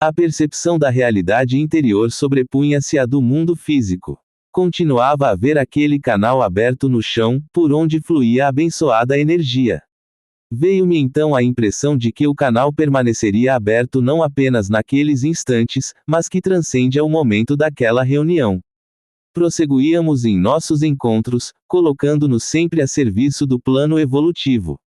A percepção da realidade interior sobrepunha-se à do mundo físico. Continuava a haver aquele canal aberto no chão, por onde fluía a abençoada energia. Veio-me então a impressão de que o canal permaneceria aberto não apenas naqueles instantes, mas que transcende ao momento daquela reunião. Prosseguíamos em nossos encontros, colocando-nos sempre a serviço do plano evolutivo.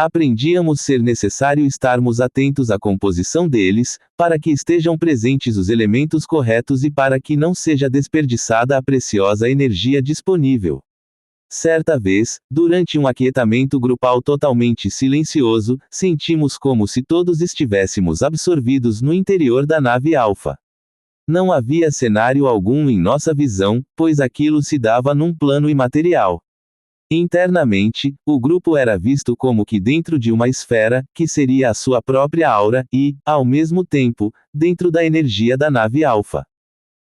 Aprendíamos ser necessário estarmos atentos à composição deles, para que estejam presentes os elementos corretos e para que não seja desperdiçada a preciosa energia disponível. Certa vez, durante um aquietamento grupal totalmente silencioso, sentimos como se todos estivéssemos absorvidos no interior da nave Alfa. Não havia cenário algum em nossa visão, pois aquilo se dava num plano imaterial. Internamente, o grupo era visto como que dentro de uma esfera, que seria a sua própria aura, e, ao mesmo tempo, dentro da energia da nave Alfa.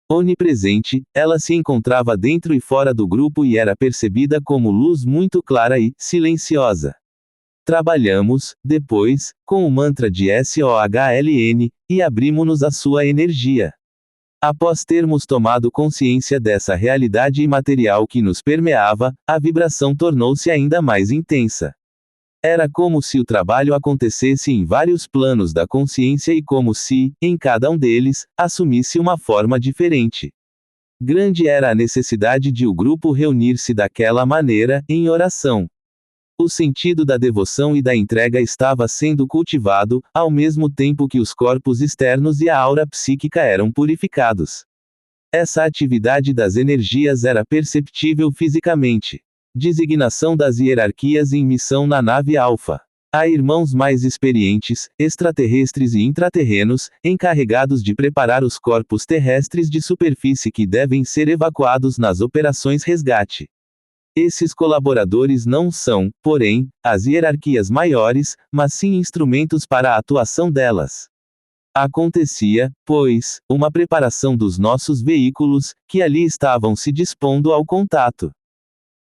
Onipresente, ela se encontrava dentro e fora do grupo e era percebida como luz muito clara e silenciosa. Trabalhamos, depois, com o mantra de SOHLN, e abrimos-nos à sua energia. Após termos tomado consciência dessa realidade imaterial que nos permeava, a vibração tornou-se ainda mais intensa. Era como se o trabalho acontecesse em vários planos da consciência e como se, em cada um deles, assumisse uma forma diferente. Grande era a necessidade de o grupo reunir-se daquela maneira, em oração. O sentido da devoção e da entrega estava sendo cultivado, ao mesmo tempo que os corpos externos e a aura psíquica eram purificados. Essa atividade das energias era perceptível fisicamente. Designação das hierarquias em missão na nave Alfa. Há irmãos mais experientes, extraterrestres e intraterrenos, encarregados de preparar os corpos terrestres de superfície que devem ser evacuados nas operações resgate. Esses colaboradores não são, porém, as hierarquias maiores, mas sim instrumentos para a atuação delas. Acontecia, pois, uma preparação dos nossos veículos, que ali estavam se dispondo ao contato.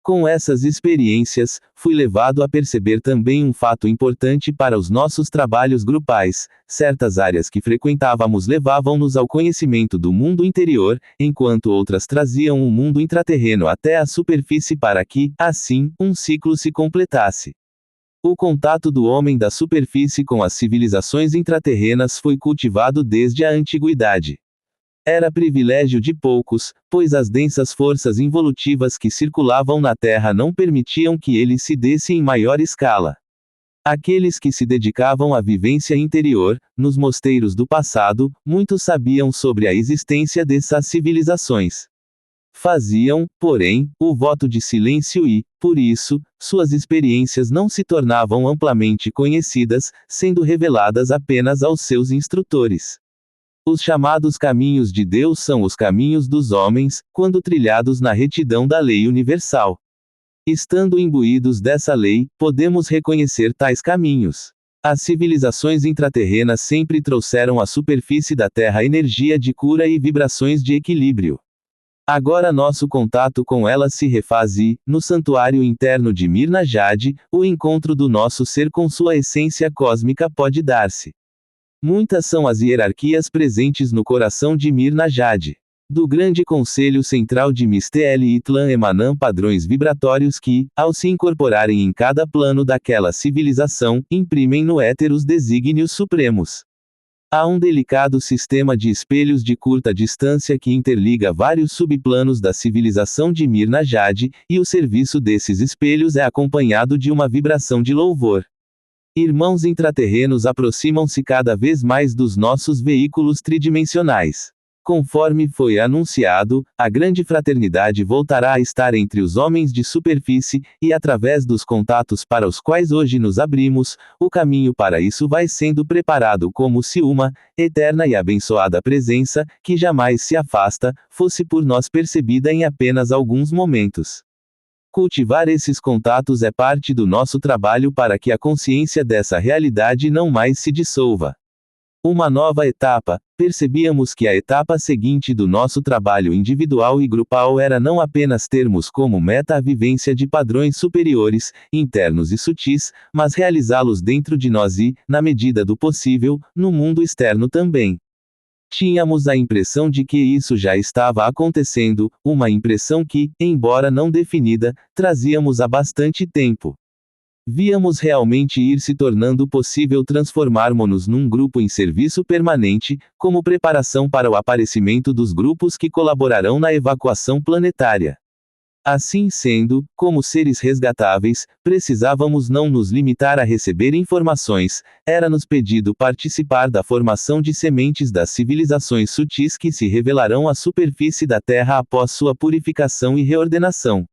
Com essas experiências, fui levado a perceber também um fato importante para os nossos trabalhos grupais: certas áreas que frequentávamos levavam-nos ao conhecimento do mundo interior, enquanto outras traziam o mundo intraterreno até a superfície para que, assim, um ciclo se completasse. O contato do homem da superfície com as civilizações intraterrenas foi cultivado desde a antiguidade. Era privilégio de poucos, pois as densas forças involutivas que circulavam na Terra não permitiam que ele se desse em maior escala. Aqueles que se dedicavam à vivência interior, nos mosteiros do passado, muitos sabiam sobre a existência dessas civilizações. Faziam, porém, o voto de silêncio e, por isso, suas experiências não se tornavam amplamente conhecidas, sendo reveladas apenas aos seus instrutores. Os chamados caminhos de Deus são os caminhos dos homens, quando trilhados na retidão da lei universal. Estando imbuídos dessa lei, podemos reconhecer tais caminhos. As civilizações intraterrenas sempre trouxeram à superfície da Terra energia de cura e vibrações de equilíbrio. Agora nosso contato com elas se refaz e, no santuário interno de Mirna Jade, o encontro do nosso ser com sua essência cósmica pode dar-se. Muitas são as hierarquias presentes no coração de Mirna Jade. Do grande conselho central de Mistel Itlan emanam padrões vibratórios que, ao se incorporarem em cada plano daquela civilização, imprimem no éter os desígnios supremos. Há um delicado sistema de espelhos de curta distância que interliga vários subplanos da civilização de Mirna Jade, e o serviço desses espelhos é acompanhado de uma vibração de louvor. Irmãos intraterrenos aproximam-se cada vez mais dos nossos veículos tridimensionais. Conforme foi anunciado, a grande fraternidade voltará a estar entre os homens de superfície, e através dos contatos para os quais hoje nos abrimos, o caminho para isso vai sendo preparado como se uma, eterna e abençoada presença, que jamais se afasta, fosse por nós percebida em apenas alguns momentos. Cultivar esses contatos é parte do nosso trabalho para que a consciência dessa realidade não mais se dissolva. Uma nova etapa. Percebíamos que a etapa seguinte do nosso trabalho individual e grupal era não apenas termos como meta a vivência de padrões superiores, internos e sutis, mas realizá-los dentro de nós e, na medida do possível, no mundo externo também. Tínhamos a impressão de que isso já estava acontecendo, uma impressão que, embora não definida, trazíamos há bastante tempo. Víamos realmente ir se tornando possível transformarmos-nos num grupo em serviço permanente, como preparação para o aparecimento dos grupos que colaborarão na evacuação planetária. Assim sendo, como seres resgatáveis, precisávamos não nos limitar a receber informações, era-nos pedido participar da formação de sementes das civilizações sutis que se revelarão à superfície da Terra após sua purificação e reordenação.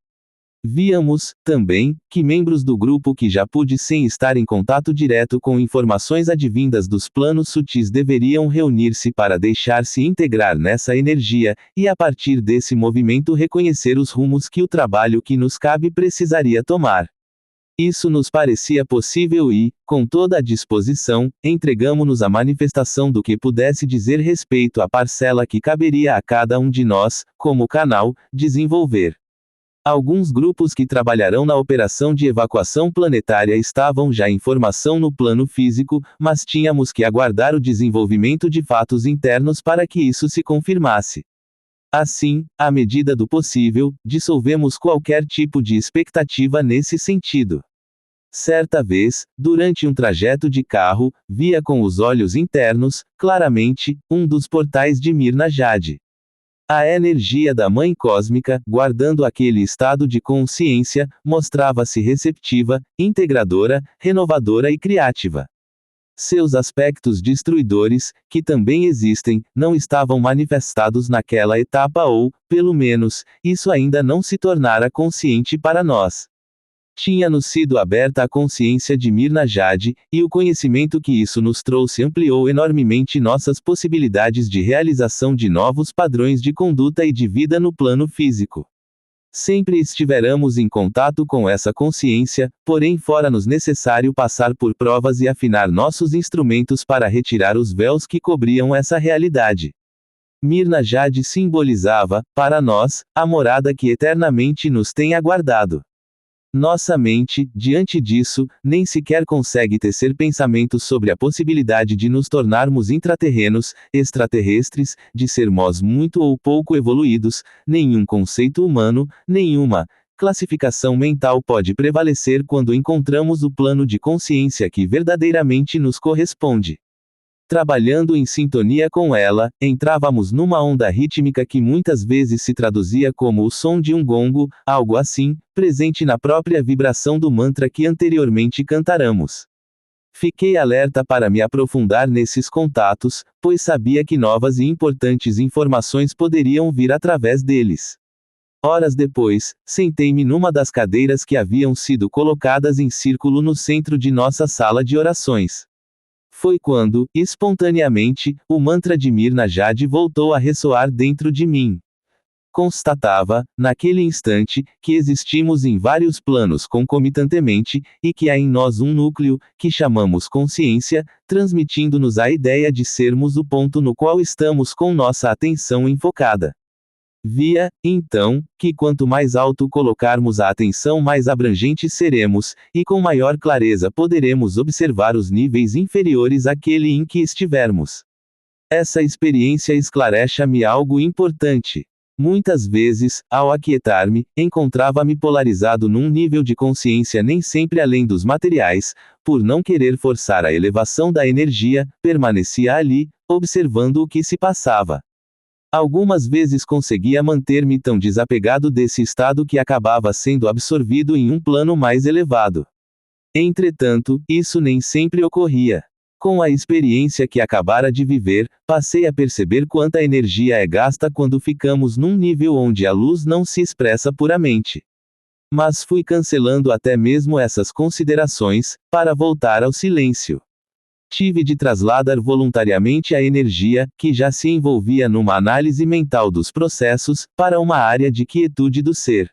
Víamos, também, que membros do grupo que já pude sem estar em contato direto com informações advindas dos planos sutis deveriam reunir-se para deixar-se integrar nessa energia, e a partir desse movimento reconhecer os rumos que o trabalho que nos cabe precisaria tomar. Isso nos parecia possível e, com toda a disposição, entregamo-nos à manifestação do que pudesse dizer respeito à parcela que caberia a cada um de nós, como canal, desenvolver. Alguns grupos que trabalharão na operação de evacuação planetária estavam já em formação no plano físico, mas tínhamos que aguardar o desenvolvimento de fatos internos para que isso se confirmasse. Assim, à medida do possível, dissolvemos qualquer tipo de expectativa nesse sentido. Certa vez, durante um trajeto de carro, via com os olhos internos, claramente, um dos portais de Mirna Jade. A energia da Mãe Cósmica, guardando aquele estado de consciência, mostrava-se receptiva, integradora, renovadora e criativa. Seus aspectos destruidores, que também existem, não estavam manifestados naquela etapa ou, pelo menos, isso ainda não se tornara consciente para nós. Tinha-nos sido aberta a consciência de Mirna Jade, e o conhecimento que isso nos trouxe ampliou enormemente nossas possibilidades de realização de novos padrões de conduta e de vida no plano físico. Sempre estiveramos em contato com essa consciência, porém fora-nos necessário passar por provas e afinar nossos instrumentos para retirar os véus que cobriam essa realidade. Mirna Jade simbolizava, para nós, a morada que eternamente nos tem aguardado. Nossa mente, diante disso, nem sequer consegue tecer pensamentos sobre a possibilidade de nos tornarmos intraterrenos, extraterrestres, de sermos muito ou pouco evoluídos, nenhum conceito humano, nenhuma classificação mental pode prevalecer quando encontramos o plano de consciência que verdadeiramente nos corresponde. Trabalhando em sintonia com ela, entrávamos numa onda rítmica que muitas vezes se traduzia como o som de um gongo, algo assim, presente na própria vibração do mantra que anteriormente cantáramos. Fiquei alerta para me aprofundar nesses contatos, pois sabia que novas e importantes informações poderiam vir através deles. Horas depois, sentei-me numa das cadeiras que haviam sido colocadas em círculo no centro de nossa sala de orações. Foi quando, espontaneamente, o mantra de Mirna Jade voltou a ressoar dentro de mim. Constatava, naquele instante, que existimos em vários planos concomitantemente, e que há em nós um núcleo, que chamamos consciência, transmitindo-nos a ideia de sermos o ponto no qual estamos com nossa atenção enfocada. Via, então, que quanto mais alto colocarmos a atenção, mais abrangentes seremos, e com maior clareza poderemos observar os níveis inferiores àquele em que estivermos. Essa experiência esclarece-me algo importante. Muitas vezes, ao aquietar-me, encontrava-me polarizado num nível de consciência nem sempre além dos materiais, por não querer forçar a elevação da energia, permanecia ali, observando o que se passava. Algumas vezes conseguia manter-me tão desapegado desse estado que acabava sendo absorvido em um plano mais elevado. Entretanto, isso nem sempre ocorria. Com a experiência que acabara de viver, passei a perceber quanta energia é gasta quando ficamos num nível onde a luz não se expressa puramente. Mas fui cancelando até mesmo essas considerações, para voltar ao silêncio. Tive de trasladar voluntariamente a energia, que já se envolvia numa análise mental dos processos, para uma área de quietude do ser.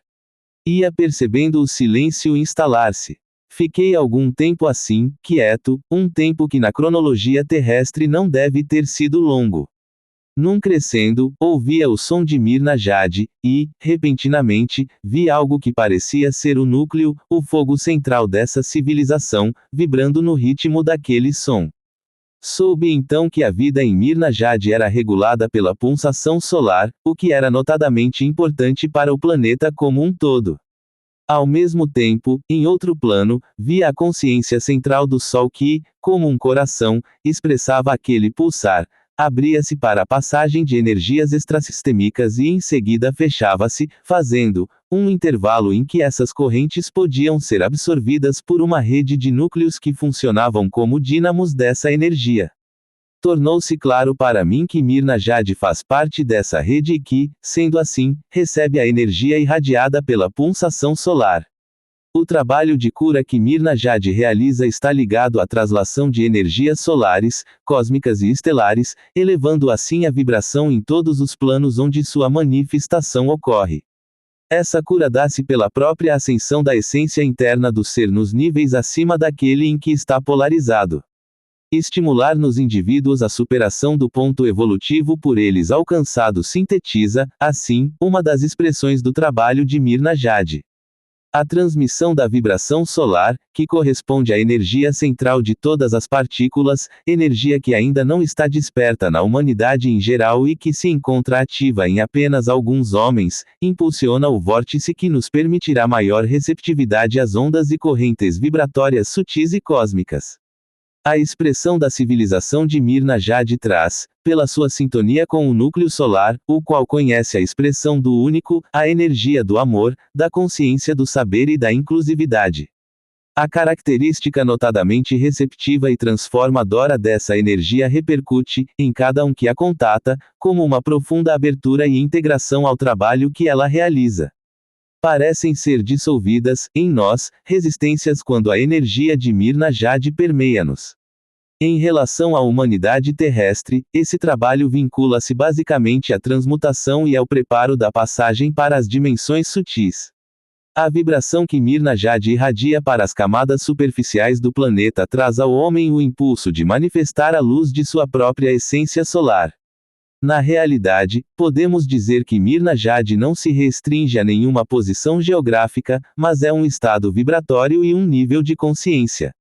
Ia percebendo o silêncio instalar-se. Fiquei algum tempo assim, quieto, um tempo que na cronologia terrestre não deve ter sido longo. Num crescendo, ouvia o som de Mirna Jade, e, repentinamente, vi algo que parecia ser o núcleo, o fogo central dessa civilização, vibrando no ritmo daquele som. Soube então que a vida em Mirna Jade era regulada pela pulsação solar, o que era notadamente importante para o planeta como um todo. Ao mesmo tempo, em outro plano, via a consciência central do Sol que, como um coração, expressava aquele pulsar, abria-se para a passagem de energias extrasistêmicas e em seguida fechava-se, fazendo um intervalo em que essas correntes podiam ser absorvidas por uma rede de núcleos que funcionavam como dínamos dessa energia. Tornou-se claro para mim que Mirna Jade faz parte dessa rede e que, sendo assim, recebe a energia irradiada pela pulsação solar. O trabalho de cura que Mirna Jade realiza está ligado à translação de energias solares, cósmicas e estelares, elevando assim a vibração em todos os planos onde sua manifestação ocorre. Essa cura dá-se pela própria ascensão da essência interna do ser nos níveis acima daquele em que está polarizado. Estimular nos indivíduos a superação do ponto evolutivo por eles alcançado sintetiza, assim, uma das expressões do trabalho de Mirna Jade. A transmissão da vibração solar, que corresponde à energia central de todas as partículas, energia que ainda não está desperta na humanidade em geral e que se encontra ativa em apenas alguns homens, impulsiona o vórtice que nos permitirá maior receptividade às ondas e correntes vibratórias sutis e cósmicas. A expressão da civilização de Mirna Jade traz, pela sua sintonia com o núcleo solar, o qual conhece a expressão do único, a energia do amor, da consciência do saber e da inclusividade. A característica notadamente receptiva e transformadora dessa energia repercute, em cada um que a contata, como uma profunda abertura e integração ao trabalho que ela realiza. Parecem ser dissolvidas, em nós, resistências quando a energia de Mirna Jade permeia-nos. Em relação à humanidade terrestre, esse trabalho vincula-se basicamente à transmutação e ao preparo da passagem para as dimensões sutis. A vibração que Mirna Jade irradia para as camadas superficiais do planeta traz ao homem o impulso de manifestar a luz de sua própria essência solar. Na realidade, podemos dizer que Mirna Jade não se restringe a nenhuma posição geográfica, mas é um estado vibratório e um nível de consciência.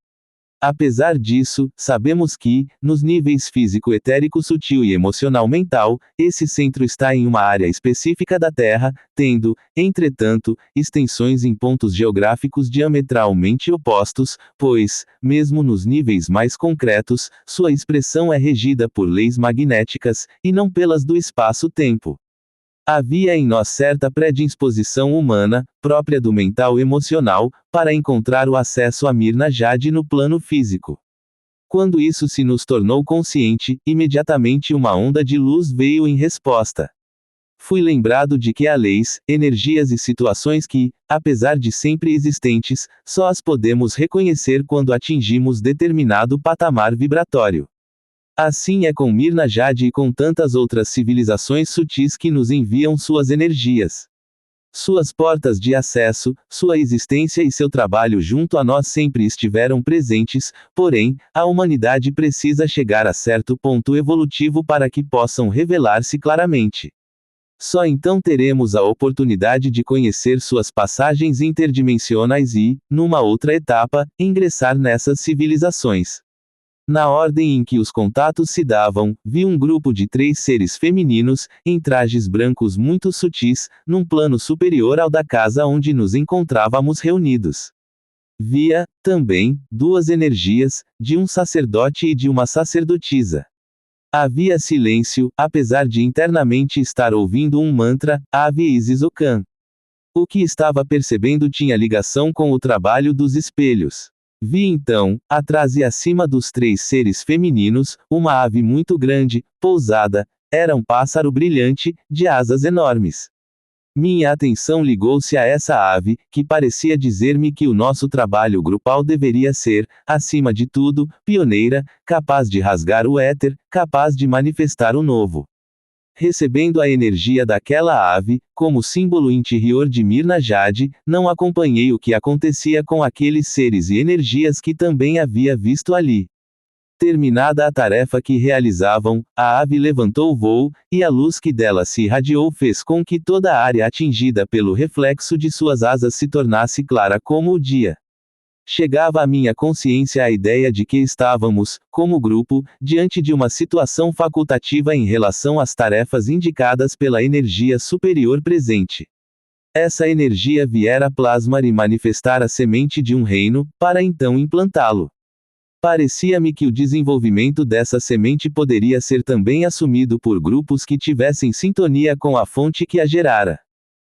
Apesar disso, sabemos que, nos níveis físico, etérico, sutil e emocional mental, esse centro está em uma área específica da Terra, tendo, entretanto, extensões em pontos geográficos diametralmente opostos, pois, mesmo nos níveis mais concretos, sua expressão é regida por leis magnéticas, e não pelas do espaço-tempo. Havia em nós certa predisposição humana, própria do mental emocional, para encontrar o acesso a Mirna Jade no plano físico. Quando isso se nos tornou consciente, imediatamente uma onda de luz veio em resposta. Fui lembrado de que há leis, energias e situações que, apesar de sempre existentes, só as podemos reconhecer quando atingimos determinado patamar vibratório. Assim é com Mirna Jade e com tantas outras civilizações sutis que nos enviam suas energias. Suas portas de acesso, sua existência e seu trabalho junto a nós sempre estiveram presentes, porém, a humanidade precisa chegar a certo ponto evolutivo para que possam revelar-se claramente. Só então teremos a oportunidade de conhecer suas passagens interdimensionais e, numa outra etapa, ingressar nessas civilizações. Na ordem em que os contatos se davam, vi um grupo de 3 seres femininos, em trajes brancos muito sutis, num plano superior ao da casa onde nos encontrávamos reunidos. Via, também, 2 energias, de um sacerdote e de uma sacerdotisa. Havia silêncio, apesar de internamente estar ouvindo um mantra, Ave Isis Ocan. O que estava percebendo tinha ligação com o trabalho dos espelhos. Vi então, atrás e acima dos 3 seres femininos, uma ave muito grande, pousada, era um pássaro brilhante, de asas enormes. Minha atenção ligou-se a essa ave, que parecia dizer-me que o nosso trabalho grupal deveria ser, acima de tudo, pioneira, capaz de rasgar o éter, capaz de manifestar o novo. Recebendo a energia daquela ave, como símbolo interior de Mirna Jade, não acompanhei o que acontecia com aqueles seres e energias que também havia visto ali. Terminada a tarefa que realizavam, a ave levantou voo, e a luz que dela se irradiou fez com que toda a área atingida pelo reflexo de suas asas se tornasse clara como o dia. Chegava à minha consciência a ideia de que estávamos, como grupo, diante de uma situação facultativa em relação às tarefas indicadas pela energia superior presente. Essa energia viera plasmar e manifestar a semente de um reino, para então implantá-lo. Parecia-me que o desenvolvimento dessa semente poderia ser também assumido por grupos que tivessem sintonia com a fonte que a gerara.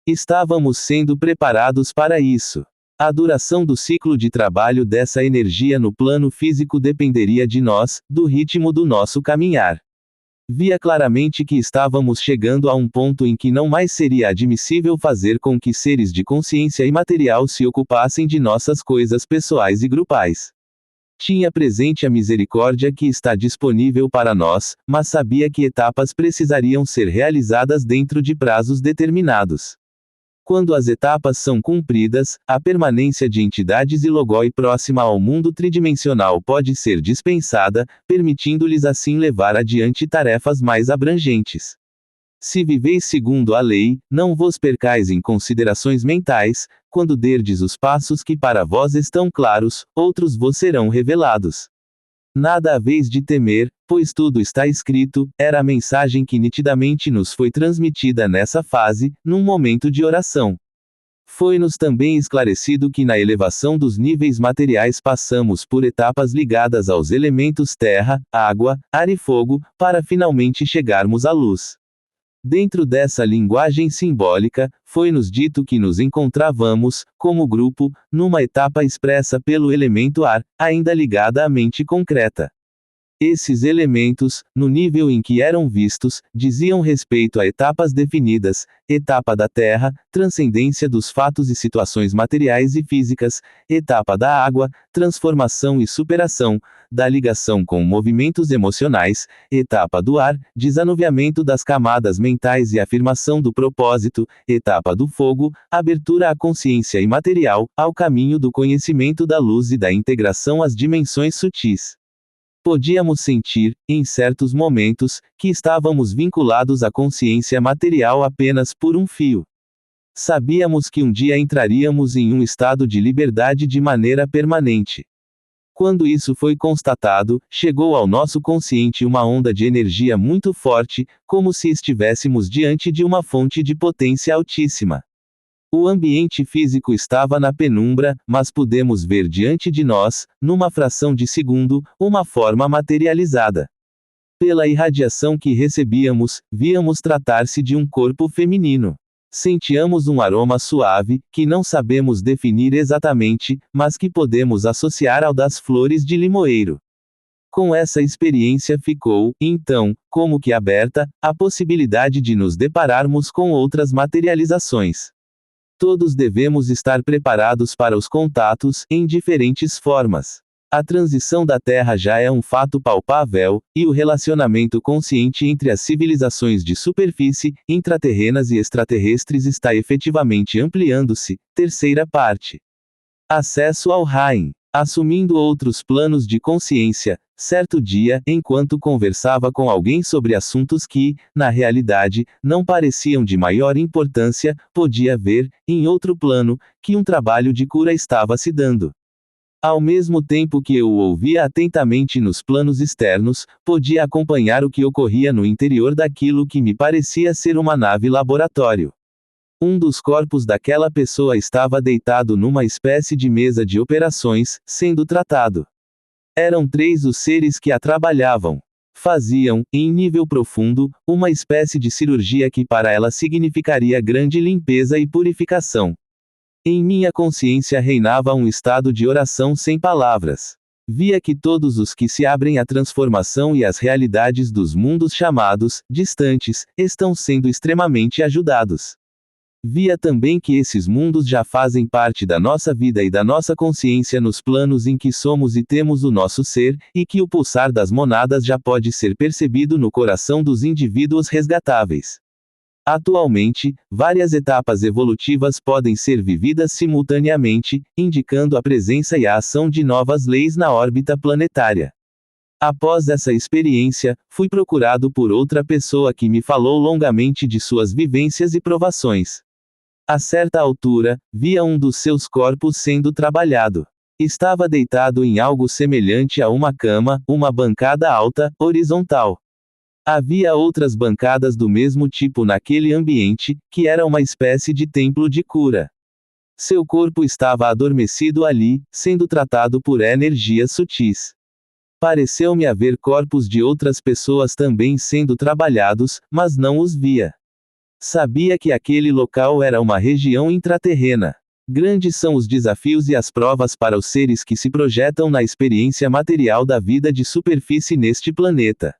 Estávamos sendo preparados para isso. A duração do ciclo de trabalho dessa energia no plano físico dependeria de nós, do ritmo do nosso caminhar. Via claramente que estávamos chegando a um ponto em que não mais seria admissível fazer com que seres de consciência imaterial se ocupassem de nossas coisas pessoais e grupais. Tinha presente a misericórdia que está disponível para nós, mas sabia que etapas precisariam ser realizadas dentro de prazos determinados. Quando as etapas são cumpridas, a permanência de entidades e logoi próxima ao mundo tridimensional pode ser dispensada, permitindo-lhes assim levar adiante tarefas mais abrangentes. Se viveis segundo a lei, não vos percais em considerações mentais, quando derdes os passos que para vós estão claros, outros vos serão revelados. Nada haveis de temer, pois tudo está escrito, era a mensagem que nitidamente nos foi transmitida nessa fase, num momento de oração. Foi-nos também esclarecido que na elevação dos níveis materiais passamos por etapas ligadas aos elementos terra, água, ar e fogo, para finalmente chegarmos à luz. Dentro dessa linguagem simbólica, foi-nos dito que nos encontrávamos, como grupo, numa etapa expressa pelo elemento ar, ainda ligada à mente concreta. Esses elementos, no nível em que eram vistos, diziam respeito a etapas definidas: etapa da terra, transcendência dos fatos e situações materiais e físicas; etapa da água, transformação e superação, da ligação com movimentos emocionais; etapa do ar, desanuviamento das camadas mentais e afirmação do propósito; etapa do fogo, abertura à consciência imaterial, ao caminho do conhecimento da luz e da integração às dimensões sutis. Podíamos sentir, em certos momentos, que estávamos vinculados à consciência material apenas por um fio. Sabíamos que um dia entraríamos em um estado de liberdade de maneira permanente. Quando isso foi constatado, chegou ao nosso consciente uma onda de energia muito forte, como se estivéssemos diante de uma fonte de potência altíssima. O ambiente físico estava na penumbra, mas pudemos ver diante de nós, numa fração de segundo, uma forma materializada. Pela irradiação que recebíamos, víamos tratar-se de um corpo feminino. Sentíamos um aroma suave, que não sabemos definir exatamente, mas que podemos associar ao das flores de limoeiro. Com essa experiência ficou, então, como que aberta, a possibilidade de nos depararmos com outras materializações. Todos devemos estar preparados para os contatos, em diferentes formas. A transição da Terra já é um fato palpável, e o relacionamento consciente entre as civilizações de superfície, intraterrenas e extraterrestres está efetivamente ampliando-se. Terceira parte. Acesso ao Rain. Assumindo outros planos de consciência, certo dia, enquanto conversava com alguém sobre assuntos que, na realidade, não pareciam de maior importância, podia ver, em outro plano, que um trabalho de cura estava se dando. Ao mesmo tempo que eu o ouvia atentamente nos planos externos, podia acompanhar o que ocorria no interior daquilo que me parecia ser uma nave laboratório. Um dos corpos daquela pessoa estava deitado numa espécie de mesa de operações, sendo tratado. Eram 3 os seres que a trabalhavam. Faziam, em nível profundo, uma espécie de cirurgia que para ela significaria grande limpeza e purificação. Em minha consciência reinava um estado de oração sem palavras. Via que todos os que se abrem à transformação e às realidades dos mundos chamados, distantes, estão sendo extremamente ajudados. Via também que esses mundos já fazem parte da nossa vida e da nossa consciência nos planos em que somos e temos o nosso ser, e que o pulsar das monadas já pode ser percebido no coração dos indivíduos resgatáveis. Atualmente, várias etapas evolutivas podem ser vividas simultaneamente, indicando a presença e a ação de novas leis na órbita planetária. Após essa experiência, fui procurado por outra pessoa que me falou longamente de suas vivências e provações. A certa altura, via um dos seus corpos sendo trabalhado. Estava deitado em algo semelhante a uma cama, uma bancada alta, horizontal. Havia outras bancadas do mesmo tipo naquele ambiente, que era uma espécie de templo de cura. Seu corpo estava adormecido ali, sendo tratado por energias sutis. Pareceu-me haver corpos de outras pessoas também sendo trabalhados, mas não os via. Sabia que aquele local era uma região intraterrena. Grandes são os desafios e as provas para os seres que se projetam na experiência material da vida de superfície neste planeta.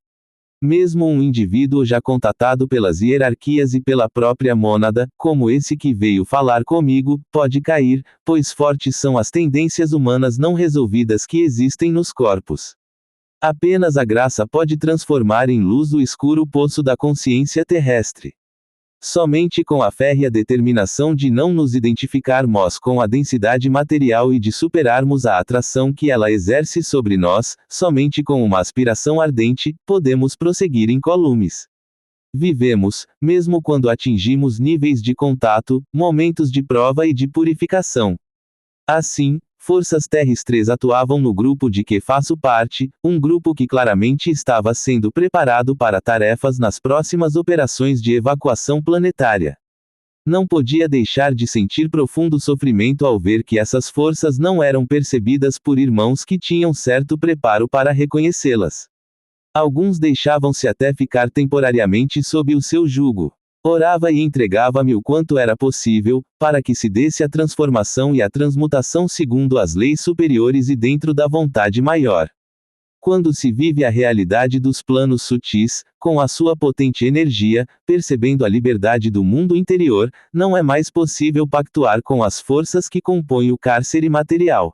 Mesmo um indivíduo já contatado pelas hierarquias e pela própria mônada, como esse que veio falar comigo, pode cair, pois fortes são as tendências humanas não resolvidas que existem nos corpos. Apenas a graça pode transformar em luz o escuro poço da consciência terrestre. Somente com a férrea determinação de não nos identificarmos com a densidade material e de superarmos a atração que ela exerce sobre nós, somente com uma aspiração ardente, podemos prosseguir incólumes. Vivemos, mesmo quando atingimos níveis de contato, momentos de prova e de purificação. Assim, forças terrestres atuavam no grupo de que faço parte, um grupo que claramente estava sendo preparado para tarefas nas próximas operações de evacuação planetária. Não podia deixar de sentir profundo sofrimento ao ver que essas forças não eram percebidas por irmãos que tinham certo preparo para reconhecê-las. Alguns deixavam-se até ficar temporariamente sob o seu jugo. Orava e entregava-me o quanto era possível, para que se desse a transformação e a transmutação segundo as leis superiores e dentro da vontade maior. Quando se vive a realidade dos planos sutis, com a sua potente energia, percebendo a liberdade do mundo interior, não é mais possível pactuar com as forças que compõem o cárcere material.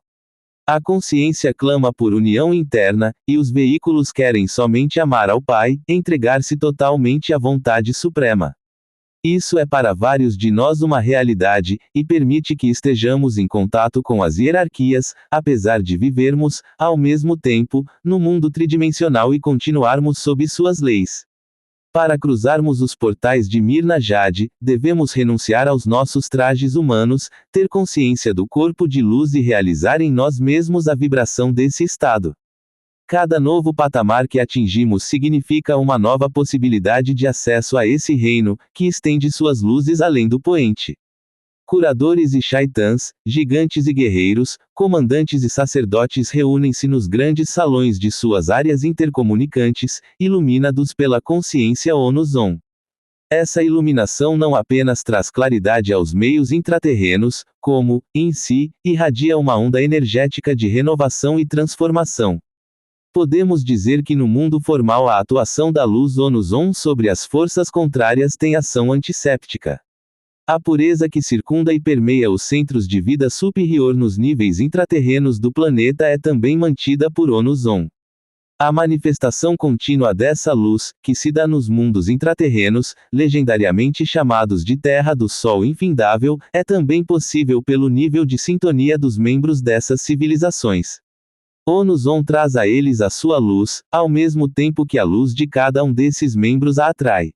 A consciência clama por união interna, e os veículos querem somente amar ao Pai, entregar-se totalmente à vontade suprema. Isso é para vários de nós uma realidade, e permite que estejamos em contato com as hierarquias, apesar de vivermos, ao mesmo tempo, no mundo tridimensional e continuarmos sob suas leis. Para cruzarmos os portais de Mirna Jade, devemos renunciar aos nossos trajes humanos, ter consciência do corpo de luz e realizar em nós mesmos a vibração desse estado. Cada novo patamar que atingimos significa uma nova possibilidade de acesso a esse reino, que estende suas luzes além do poente. Curadores e shaitãs, gigantes e guerreiros, comandantes e sacerdotes reúnem-se nos grandes salões de suas áreas intercomunicantes, iluminados pela consciência Onus-On. Essa iluminação não apenas traz claridade aos meios intraterrenos, como, em si, irradia uma onda energética de renovação e transformação. Podemos dizer que no mundo formal a atuação da luz Onus-On sobre as forças contrárias tem ação antisséptica. A pureza que circunda e permeia os centros de vida superior nos níveis intraterrenos do planeta é também mantida por Onus-On. A manifestação contínua dessa luz, que se dá nos mundos intraterrenos, legendariamente chamados de Terra do Sol infindável, é também possível pelo nível de sintonia dos membros dessas civilizações. Onus-On traz a eles a sua luz, ao mesmo tempo que a luz de cada um desses membros a atrai.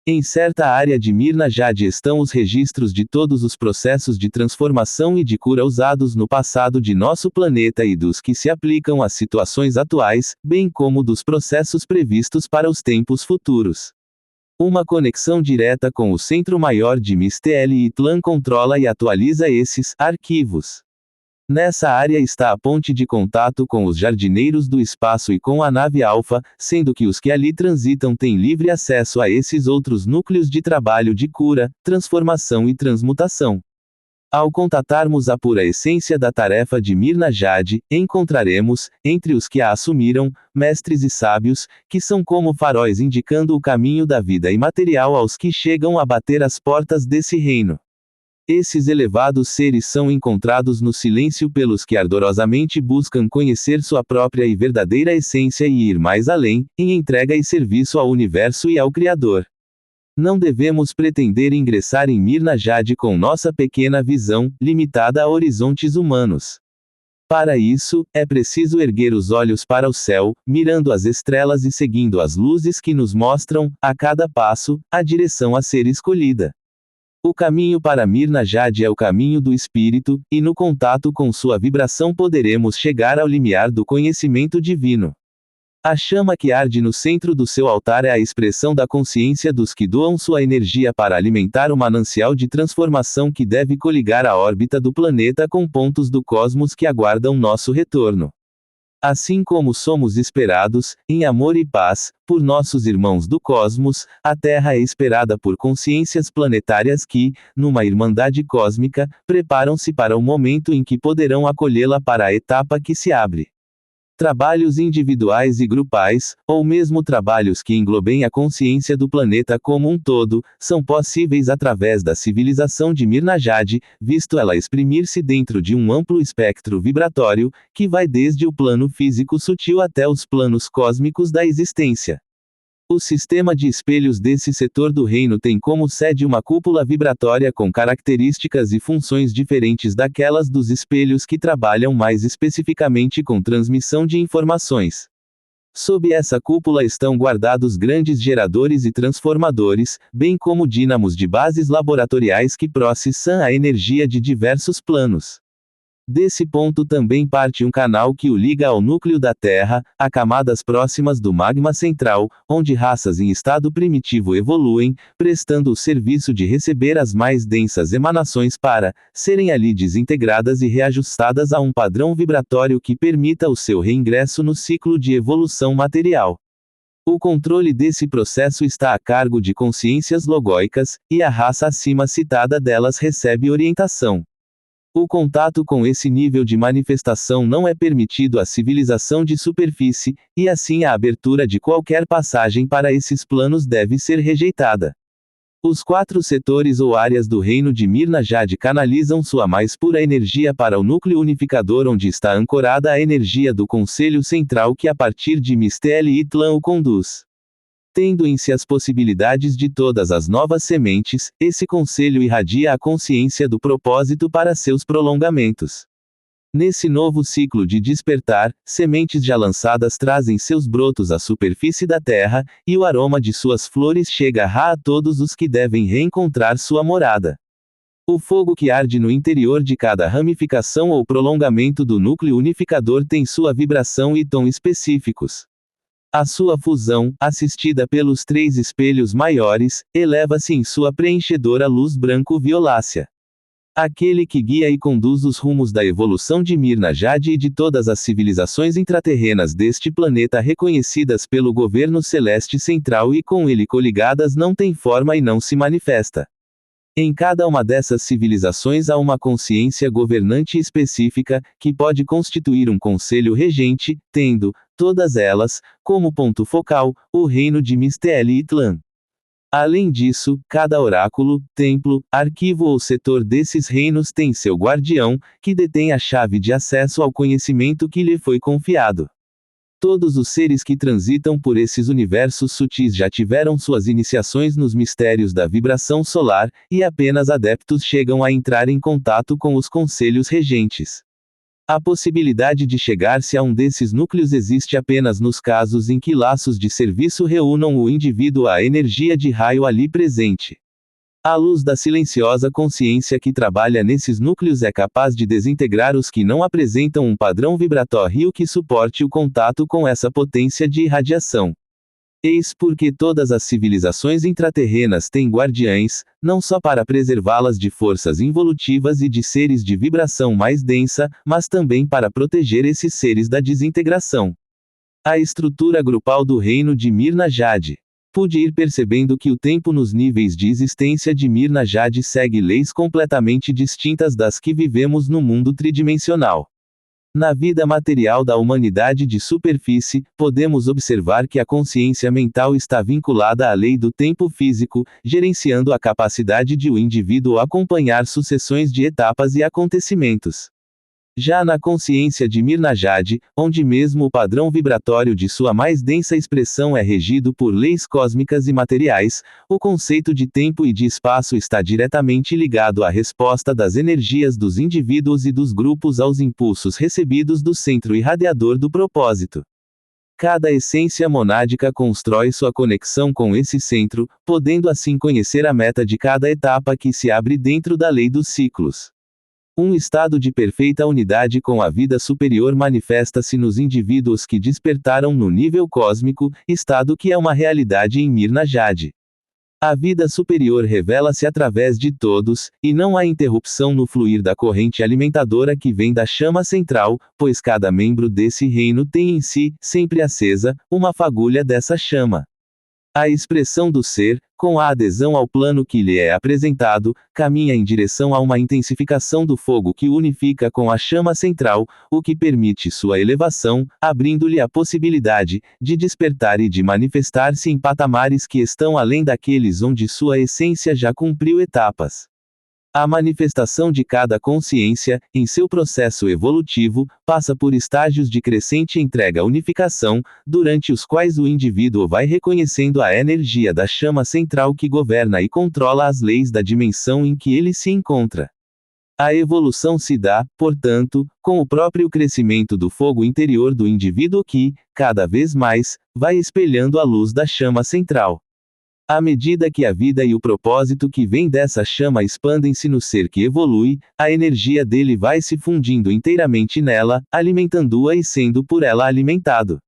Em certa área de Mirna Jade estão os registros de todos os processos de transformação e de cura usados no passado de nosso planeta e dos que se aplicam às situações atuais, bem como dos processos previstos para os tempos futuros. Uma conexão direta com o Centro Maior de Mistel e Itlan controla e atualiza esses arquivos. Nessa área está a ponte de contato com os jardineiros do espaço e com a nave Alpha, sendo que os que ali transitam têm livre acesso a esses outros núcleos de trabalho de cura, transformação e transmutação. Ao contatarmos a pura essência da tarefa de Mirna Jade, encontraremos, entre os que a assumiram, mestres e sábios, que são como faróis indicando o caminho da vida imaterial aos que chegam a bater as portas desse reino. Esses elevados seres são encontrados no silêncio pelos que ardorosamente buscam conhecer sua própria e verdadeira essência e ir mais além, em entrega e serviço ao universo e ao Criador. Não devemos pretender ingressar em Mirna Jade com nossa pequena visão, limitada a horizontes humanos. Para isso, é preciso erguer os olhos para o céu, mirando as estrelas e seguindo as luzes que nos mostram, a cada passo, a direção a ser escolhida. O caminho para Mirna Jade é o caminho do espírito, e no contato com sua vibração poderemos chegar ao limiar do conhecimento divino. A chama que arde no centro do seu altar é a expressão da consciência dos que doam sua energia para alimentar o manancial de transformação que deve coligar a órbita do planeta com pontos do cosmos que aguardam nosso retorno. Assim como somos esperados, em amor e paz, por nossos irmãos do cosmos, a Terra é esperada por consciências planetárias que, numa irmandade cósmica, preparam-se para o momento em que poderão acolhê-la para a etapa que se abre. Trabalhos individuais e grupais, ou mesmo trabalhos que englobem a consciência do planeta como um todo, são possíveis através da civilização de Mirna Jade, visto ela exprimir-se dentro de um amplo espectro vibratório, que vai desde o plano físico sutil até os planos cósmicos da existência. O sistema de espelhos desse setor do reino tem como sede uma cúpula vibratória com características e funções diferentes daquelas dos espelhos que trabalham mais especificamente com transmissão de informações. Sob essa cúpula estão guardados grandes geradores e transformadores, bem como dínamos de bases laboratoriais que processam a energia de diversos planos. Desse ponto também parte um canal que o liga ao núcleo da Terra, a camadas próximas do magma central, onde raças em estado primitivo evoluem, prestando o serviço de receber as mais densas emanações para serem ali desintegradas e reajustadas a um padrão vibratório que permita o seu reingresso no ciclo de evolução material. O controle desse processo está a cargo de consciências logóicas, e a raça acima citada delas recebe orientação. O contato com esse nível de manifestação não é permitido à civilização de superfície, e assim a abertura de qualquer passagem para esses planos deve ser rejeitada. Os 4 setores ou áreas do reino de Mirna Jade canalizam sua mais pura energia para o núcleo unificador onde está ancorada a energia do Conselho Central que a partir de Misteli Itlan o conduz. Tendo em si as possibilidades de todas as novas sementes, esse conselho irradia a consciência do propósito para seus prolongamentos. Nesse novo ciclo de despertar, sementes já lançadas trazem seus brotos à superfície da terra, e o aroma de suas flores chega a todos os que devem reencontrar sua morada. O fogo que arde no interior de cada ramificação ou prolongamento do núcleo unificador tem sua vibração e tom específicos. A sua fusão, assistida pelos 3 espelhos maiores, eleva-se em sua preenchedora luz branco-violácea. Aquele que guia e conduz os rumos da evolução de Mirna Jade e de todas as civilizações intraterrenas deste planeta reconhecidas pelo governo celeste central e com ele coligadas não tem forma e não se manifesta. Em cada uma dessas civilizações há uma consciência governante específica, que pode constituir um conselho regente, tendo, todas elas, como ponto focal, o reino de Misteli Itlan. Além disso, cada oráculo, templo, arquivo ou setor desses reinos tem seu guardião, que detém a chave de acesso ao conhecimento que lhe foi confiado. Todos os seres que transitam por esses universos sutis já tiveram suas iniciações nos mistérios da vibração solar, e apenas adeptos chegam a entrar em contato com os conselhos regentes. A possibilidade de chegar-se a um desses núcleos existe apenas nos casos em que laços de serviço reúnam o indivíduo à energia de raio ali presente. A luz da silenciosa consciência que trabalha nesses núcleos é capaz de desintegrar os que não apresentam um padrão vibratório que suporte o contato com essa potência de irradiação. Eis porque todas as civilizações intraterrenas têm guardiães, não só para preservá-las de forças involutivas e de seres de vibração mais densa, mas também para proteger esses seres da desintegração. A estrutura grupal do reino de Mirna Jade. Pude ir percebendo que o tempo nos níveis de existência de Mirna Jade segue leis completamente distintas das que vivemos no mundo tridimensional. Na vida material da humanidade de superfície, podemos observar que a consciência mental está vinculada à lei do tempo físico, gerenciando a capacidade de o indivíduo acompanhar sucessões de etapas e acontecimentos. Já na consciência de Mirna Jade, onde mesmo o padrão vibratório de sua mais densa expressão é regido por leis cósmicas e materiais, o conceito de tempo e de espaço está diretamente ligado à resposta das energias dos indivíduos e dos grupos aos impulsos recebidos do centro irradiador do propósito. Cada essência monádica constrói sua conexão com esse centro, podendo assim conhecer a meta de cada etapa que se abre dentro da lei dos ciclos. Um estado de perfeita unidade com a vida superior manifesta-se nos indivíduos que despertaram no nível cósmico, estado que é uma realidade em Mirna Jade. A vida superior revela-se através de todos, e não há interrupção no fluir da corrente alimentadora que vem da chama central, pois cada membro desse reino tem em si, sempre acesa, uma fagulha dessa chama. A expressão do ser, com a adesão ao plano que lhe é apresentado, caminha em direção a uma intensificação do fogo que unifica com a chama central, o que permite sua elevação, abrindo-lhe a possibilidade de despertar e de manifestar-se em patamares que estão além daqueles onde sua essência já cumpriu etapas. A manifestação de cada consciência, em seu processo evolutivo, passa por estágios de crescente entrega-unificação, durante os quais o indivíduo vai reconhecendo a energia da chama central que governa e controla as leis da dimensão em que ele se encontra. A evolução se dá, portanto, com o próprio crescimento do fogo interior do indivíduo que, cada vez mais, vai espelhando a luz da chama central. À medida que a vida e o propósito que vem dessa chama expandem-se no ser que evolui, a energia dele vai se fundindo inteiramente nela, alimentando-a e sendo por ela alimentado.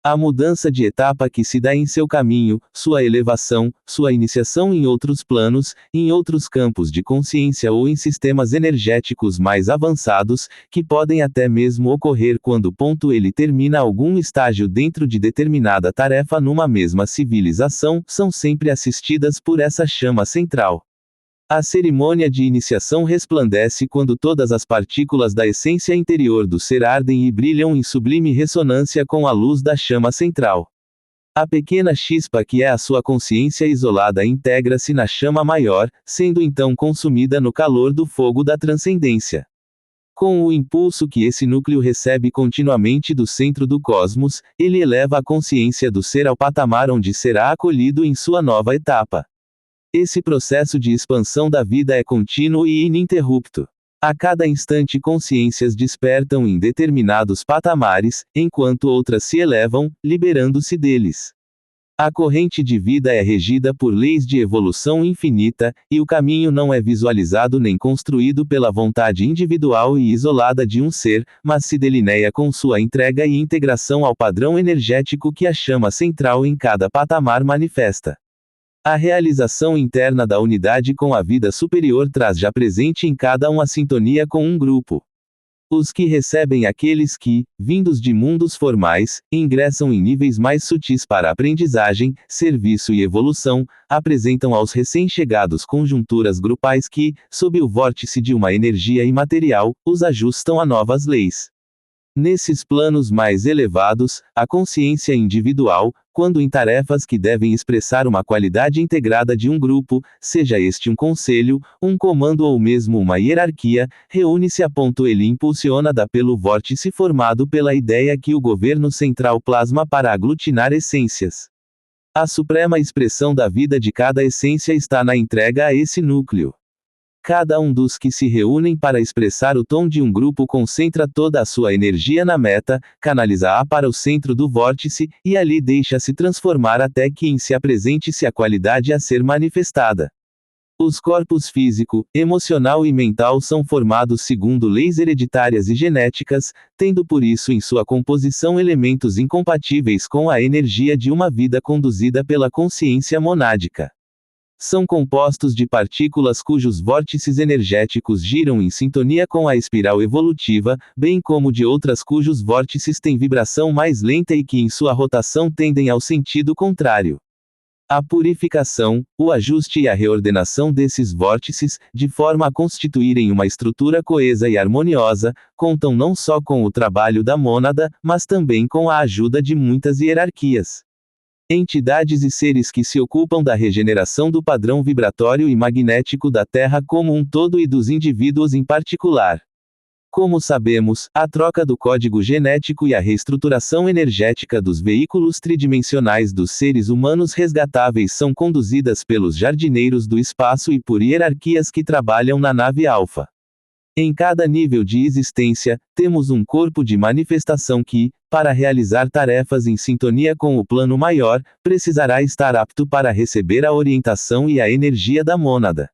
A mudança de etapa que se dá em seu caminho, sua elevação, sua iniciação em outros planos, em outros campos de consciência ou em sistemas energéticos mais avançados, que podem até mesmo ocorrer quando ele termina algum estágio dentro de determinada tarefa numa mesma civilização, são sempre assistidas por essa chama central. A cerimônia de iniciação resplandece quando todas as partículas da essência interior do ser ardem e brilham em sublime ressonância com a luz da chama central. A pequena chispa que é a sua consciência isolada integra-se na chama maior, sendo então consumida no calor do fogo da transcendência. Com o impulso que esse núcleo recebe continuamente do centro do cosmos, ele eleva a consciência do ser ao patamar onde será acolhido em sua nova etapa. Esse processo de expansão da vida é contínuo e ininterrupto. A cada instante consciências despertam em determinados patamares, enquanto outras se elevam, liberando-se deles. A corrente de vida é regida por leis de evolução infinita, e o caminho não é visualizado nem construído pela vontade individual e isolada de um ser, mas se delineia com sua entrega e integração ao padrão energético que a chama central em cada patamar manifesta. A realização interna da unidade com a vida superior traz já presente em cada um a sintonia com um grupo. Os que recebem aqueles que, vindos de mundos formais, ingressam em níveis mais sutis para aprendizagem, serviço e evolução, apresentam aos recém-chegados conjunturas grupais que, sob o vórtice de uma energia imaterial, os ajustam a novas leis. Nesses planos mais elevados, a consciência individual, quando em tarefas que devem expressar uma qualidade integrada de um grupo, seja este um conselho, um comando ou mesmo uma hierarquia, reúne-se a ele impulsionada pelo vórtice formado pela ideia que o governo central plasma para aglutinar essências. A suprema expressão da vida de cada essência está na entrega a esse núcleo. Cada um dos que se reúnem para expressar o tom de um grupo concentra toda a sua energia na meta, canaliza-a para o centro do vórtice, e ali deixa-se transformar até que em se apresente-se a qualidade a ser manifestada. Os corpos físico, emocional e mental são formados segundo leis hereditárias e genéticas, tendo por isso em sua composição elementos incompatíveis com a energia de uma vida conduzida pela consciência monádica. São compostos de partículas cujos vórtices energéticos giram em sintonia com a espiral evolutiva, bem como de outras cujos vórtices têm vibração mais lenta e que em sua rotação tendem ao sentido contrário. A purificação, o ajuste e a reordenação desses vórtices, de forma a constituírem uma estrutura coesa e harmoniosa, contam não só com o trabalho da mônada, mas também com a ajuda de muitas hierarquias. Entidades e seres que se ocupam da regeneração do padrão vibratório e magnético da Terra como um todo e dos indivíduos em particular. Como sabemos, a troca do código genético e a reestruturação energética dos veículos tridimensionais dos seres humanos resgatáveis são conduzidas pelos jardineiros do espaço e por hierarquias que trabalham na nave Alfa. Em cada nível de existência, temos um corpo de manifestação que, para realizar tarefas em sintonia com o plano maior, precisará estar apto para receber a orientação e a energia da mônada.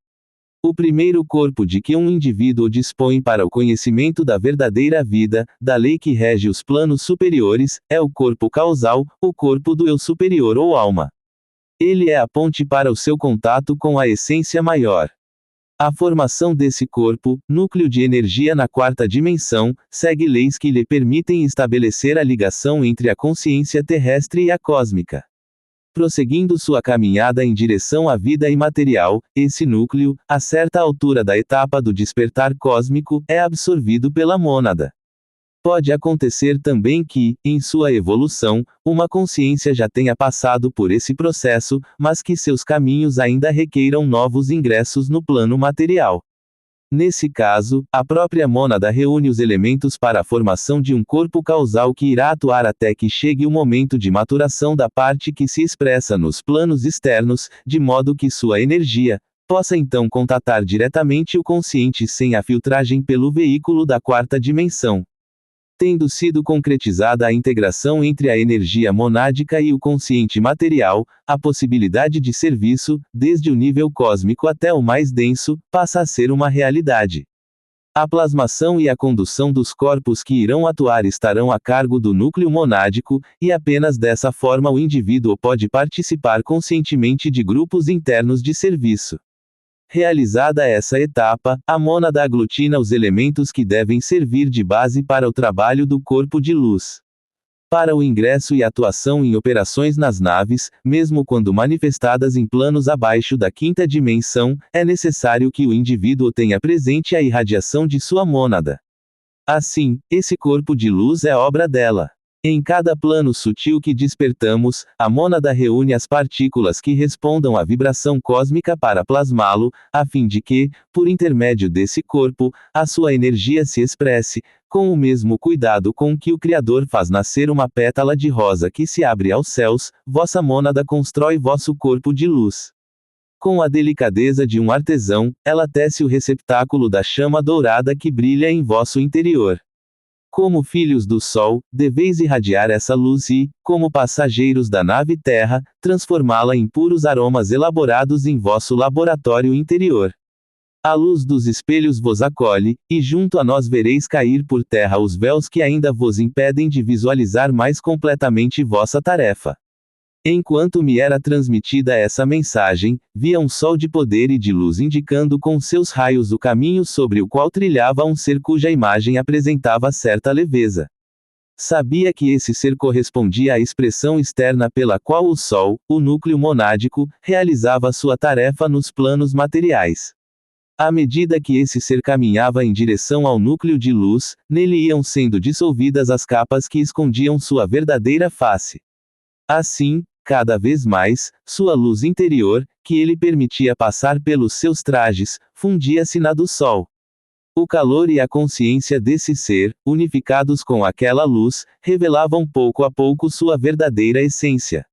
O primeiro corpo de que um indivíduo dispõe para o conhecimento da verdadeira vida, da lei que rege os planos superiores, é o corpo causal, o corpo do eu superior ou alma. Ele é a ponte para o seu contato com a essência maior. A formação desse corpo, núcleo de energia na quarta dimensão, segue leis que lhe permitem estabelecer a ligação entre a consciência terrestre e a cósmica. Prosseguindo sua caminhada em direção à vida imaterial, esse núcleo, a certa altura da etapa do despertar cósmico, é absorvido pela mônada. Pode acontecer também que, em sua evolução, uma consciência já tenha passado por esse processo, mas que seus caminhos ainda requeiram novos ingressos no plano material. Nesse caso, a própria mônada reúne os elementos para a formação de um corpo causal que irá atuar até que chegue o momento de maturação da parte que se expressa nos planos externos, de modo que sua energia possa então contatar diretamente o consciente sem a filtragem pelo veículo da quarta dimensão. Tendo sido concretizada a integração entre a energia monádica e o consciente material, a possibilidade de serviço, desde o nível cósmico até o mais denso, passa a ser uma realidade. A plasmação e a condução dos corpos que irão atuar estarão a cargo do núcleo monádico, e apenas dessa forma o indivíduo pode participar conscientemente de grupos internos de serviço. Realizada essa etapa, a mônada aglutina os elementos que devem servir de base para o trabalho do corpo de luz. Para o ingresso e atuação em operações nas naves, mesmo quando manifestadas em planos abaixo da quinta dimensão, é necessário que o indivíduo tenha presente a irradiação de sua mônada. Assim, esse corpo de luz é obra dela. Em cada plano sutil que despertamos, a mônada reúne as partículas que respondam à vibração cósmica para plasmá-lo, a fim de que, por intermédio desse corpo, a sua energia se expresse, com o mesmo cuidado com que o Criador faz nascer uma pétala de rosa que se abre aos céus, vossa mônada constrói vosso corpo de luz. Com a delicadeza de um artesão, ela tece o receptáculo da chama dourada que brilha em vosso interior. Como filhos do Sol, deveis irradiar essa luz e, como passageiros da nave Terra, transformá-la em puros aromas elaborados em vosso laboratório interior. A luz dos espelhos vos acolhe, e junto a nós vereis cair por terra os véus que ainda vos impedem de visualizar mais completamente vossa tarefa. Enquanto me era transmitida essa mensagem, via um sol de poder e de luz indicando com seus raios o caminho sobre o qual trilhava um ser cuja imagem apresentava certa leveza. Sabia que esse ser correspondia à expressão externa pela qual o Sol, o núcleo monádico, realizava sua tarefa nos planos materiais. À medida que esse ser caminhava em direção ao núcleo de luz, nele iam sendo dissolvidas as capas que escondiam sua verdadeira face. Assim, cada vez mais, sua luz interior, que ele permitia passar pelos seus trajes, fundia-se na do Sol. O calor e a consciência desse ser, unificados com aquela luz, revelavam pouco a pouco sua verdadeira essência.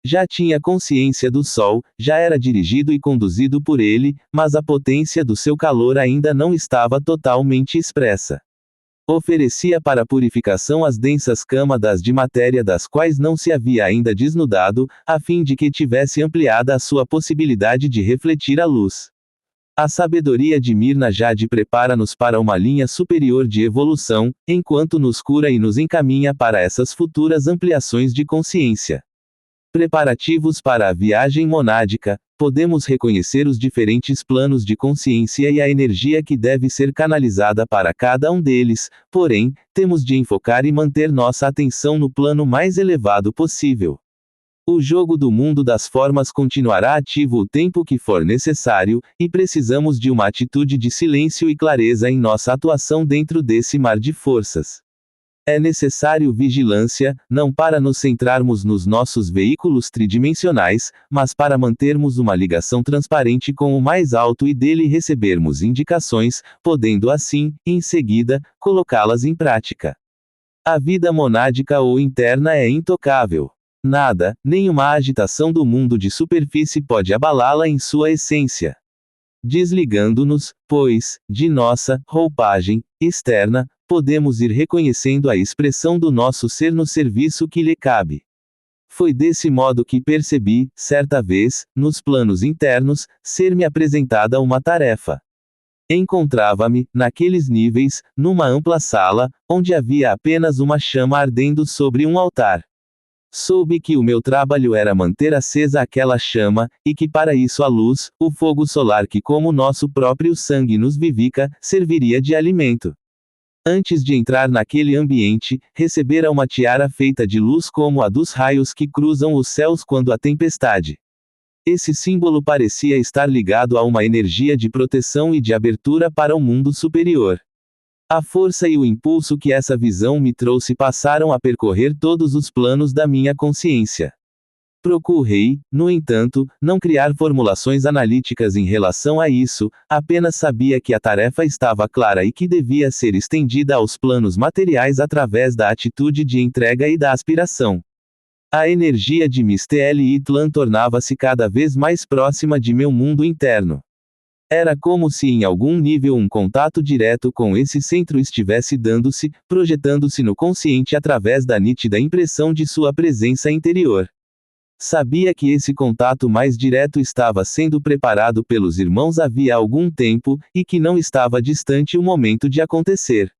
Já tinha consciência do Sol, já era dirigido e conduzido por ele, mas a potência do seu calor ainda não estava totalmente expressa. Oferecia para purificação as densas câmaras de matéria das quais não se havia ainda desnudado, a fim de que tivesse ampliada a sua possibilidade de refletir a luz. A sabedoria de Mirna Jade prepara-nos para uma linha superior de evolução, enquanto nos cura e nos encaminha para essas futuras ampliações de consciência. Preparativos para a viagem monádica, podemos reconhecer os diferentes planos de consciência e a energia que deve ser canalizada para cada um deles, porém, temos de enfocar e manter nossa atenção no plano mais elevado possível. O jogo do mundo das formas continuará ativo o tempo que for necessário, e precisamos de uma atitude de silêncio e clareza em nossa atuação dentro desse mar de forças. É necessário vigilância, não para nos centrarmos nos nossos veículos tridimensionais, mas para mantermos uma ligação transparente com o mais alto e dele recebermos indicações, podendo assim, em seguida, colocá-las em prática. A vida monádica ou interna é intocável. Nada, nenhuma agitação do mundo de superfície pode abalá-la em sua essência. Desligando-nos, pois, de nossa roupagem externa, podemos ir reconhecendo a expressão do nosso ser no serviço que lhe cabe. Foi desse modo que percebi, certa vez, nos planos internos, ser-me apresentada uma tarefa. Encontrava-me, naqueles níveis, numa ampla sala, onde havia apenas uma chama ardendo sobre um altar. Soube que o meu trabalho era manter acesa aquela chama, e que para isso a luz, o fogo solar que como nosso próprio sangue nos vivifica, serviria de alimento. Antes de entrar naquele ambiente, recebera uma tiara feita de luz como a dos raios que cruzam os céus quando há tempestade. Esse símbolo parecia estar ligado a uma energia de proteção e de abertura para o mundo superior. A força e o impulso que essa visão me trouxe passaram a percorrer todos os planos da minha consciência. Procurei, no entanto, não criar formulações analíticas em relação a isso, apenas sabia que a tarefa estava clara e que devia ser estendida aos planos materiais através da atitude de entrega e da aspiração. A energia de Mr. Itlan tornava-se cada vez mais próxima de meu mundo interno. Era como se em algum nível um contato direto com esse centro estivesse dando-se, projetando-se no consciente através da nítida impressão de sua presença interior. Sabia que esse contato mais direto estava sendo preparado pelos irmãos havia algum tempo, e que não estava distante o momento de acontecer.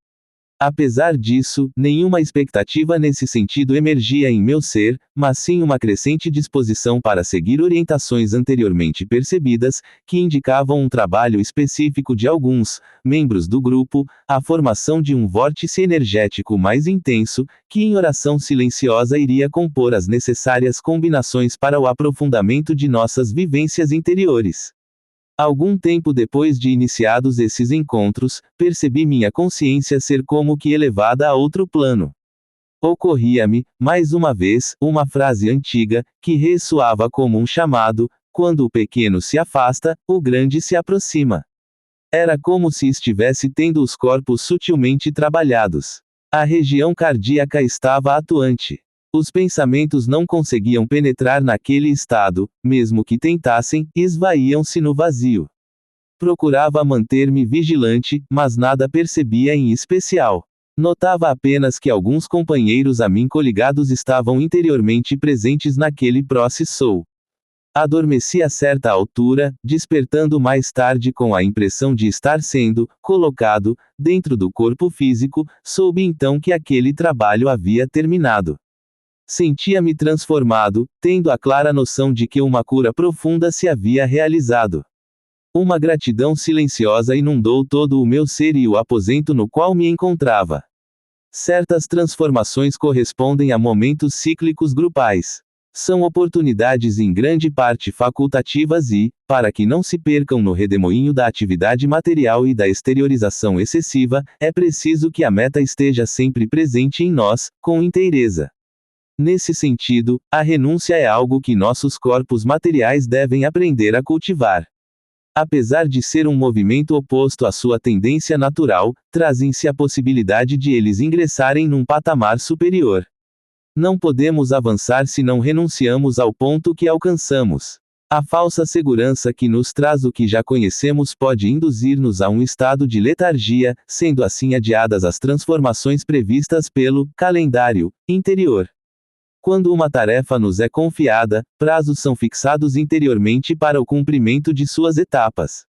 Apesar disso, nenhuma expectativa nesse sentido emergia em meu ser, mas sim uma crescente disposição para seguir orientações anteriormente percebidas, que indicavam um trabalho específico de alguns membros do grupo, a formação de um vórtice energético mais intenso, que em oração silenciosa iria compor as necessárias combinações para o aprofundamento de nossas vivências interiores. Algum tempo depois de iniciados esses encontros, percebi minha consciência ser como que elevada a outro plano. Ocorria-me, mais uma vez, uma frase antiga, que ressoava como um chamado: quando o pequeno se afasta, o grande se aproxima. Era como se estivesse tendo os corpos sutilmente trabalhados. A região cardíaca estava atuante. Os pensamentos não conseguiam penetrar naquele estado, mesmo que tentassem, esvaíam-se no vazio. Procurava manter-me vigilante, mas nada percebia em especial. Notava apenas que alguns companheiros a mim coligados estavam interiormente presentes naquele processo. Adormeci a certa altura, despertando mais tarde com a impressão de estar sendo colocado dentro do corpo físico, soube então que aquele trabalho havia terminado. Sentia-me transformado, tendo a clara noção de que uma cura profunda se havia realizado. Uma gratidão silenciosa inundou todo o meu ser e o aposento no qual me encontrava. Certas transformações correspondem a momentos cíclicos grupais. São oportunidades em grande parte facultativas e, para que não se percam no redemoinho da atividade material e da exteriorização excessiva, é preciso que a meta esteja sempre presente em nós, com inteireza. Nesse sentido, a renúncia é algo que nossos corpos materiais devem aprender a cultivar. Apesar de ser um movimento oposto à sua tendência natural, trazem-se a possibilidade de eles ingressarem num patamar superior. Não podemos avançar se não renunciamos ao ponto que alcançamos. A falsa segurança que nos traz o que já conhecemos pode induzir-nos a um estado de letargia, sendo assim adiadas as transformações previstas pelo calendário interior. Quando uma tarefa nos é confiada, prazos são fixados interiormente para o cumprimento de suas etapas.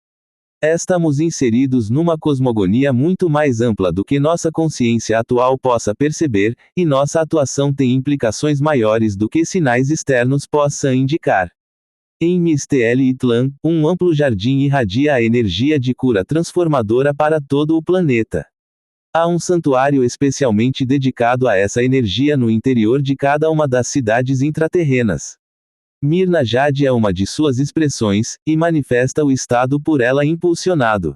Estamos inseridos numa cosmogonia muito mais ampla do que nossa consciência atual possa perceber, e nossa atuação tem implicações maiores do que sinais externos possam indicar. Em Mr. Itlan, um amplo jardim irradia a energia de cura transformadora para todo o planeta. Há um santuário especialmente dedicado a essa energia no interior de cada uma das cidades intraterrenas. Mirna Jade é uma de suas expressões, e manifesta o estado por ela impulsionado.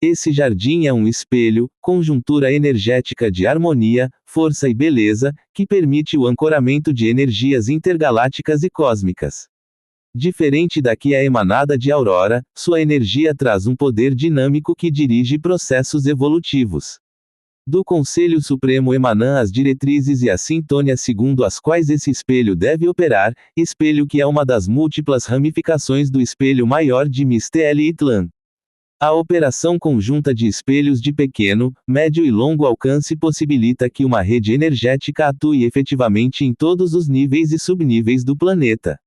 Esse jardim é um espelho, conjuntura energética de harmonia, força e beleza, que permite o ancoramento de energias intergalácticas e cósmicas. Diferente da que é emanada de Aurora, sua energia traz um poder dinâmico que dirige processos evolutivos. Do Conselho Supremo emanam as diretrizes e a sintonia segundo as quais esse espelho deve operar, espelho que é uma das múltiplas ramificações do espelho maior de Mr. Itlan. A operação conjunta de espelhos de pequeno, médio e longo alcance possibilita que uma rede energética atue efetivamente em todos os níveis e subníveis do planeta.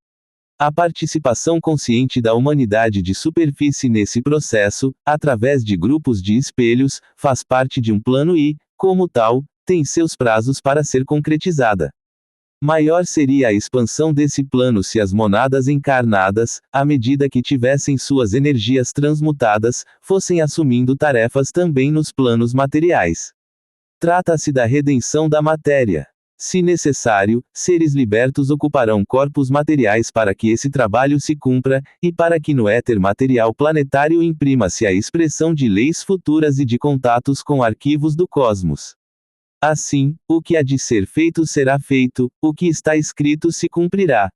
A participação consciente da humanidade de superfície nesse processo, através de grupos de espelhos, faz parte de um plano e, como tal, tem seus prazos para ser concretizada. Maior seria a expansão desse plano se as monadas encarnadas, à medida que tivessem suas energias transmutadas, fossem assumindo tarefas também nos planos materiais. Trata-se da redenção da matéria. Se necessário, seres libertos ocuparão corpos materiais para que esse trabalho se cumpra, e para que no éter material planetário imprima-se a expressão de leis futuras e de contatos com arquivos do cosmos. Assim, o que há de ser feito será feito, o que está escrito se cumprirá.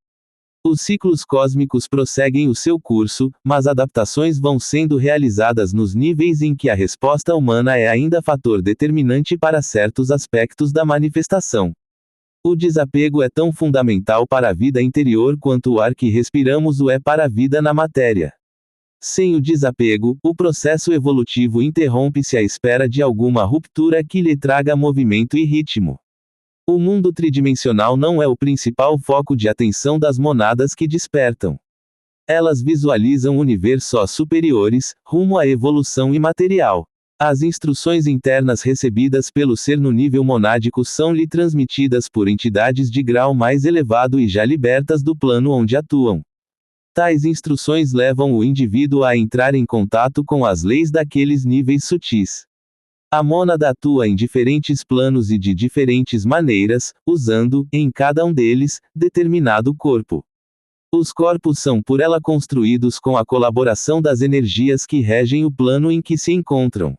Os ciclos cósmicos prosseguem o seu curso, mas adaptações vão sendo realizadas nos níveis em que a resposta humana é ainda fator determinante para certos aspectos da manifestação. O desapego é tão fundamental para a vida interior quanto o ar que respiramos o é para a vida na matéria. Sem o desapego, o processo evolutivo interrompe-se à espera de alguma ruptura que lhe traga movimento e ritmo. O mundo tridimensional não é o principal foco de atenção das monadas que despertam. Elas visualizam universos superiores, rumo à evolução imaterial. As instruções internas recebidas pelo ser no nível monádico são-lhe transmitidas por entidades de grau mais elevado e já libertas do plano onde atuam. Tais instruções levam o indivíduo a entrar em contato com as leis daqueles níveis sutis. A mônada atua em diferentes planos e de diferentes maneiras, usando, em cada um deles, determinado corpo. Os corpos são por ela construídos com a colaboração das energias que regem o plano em que se encontram.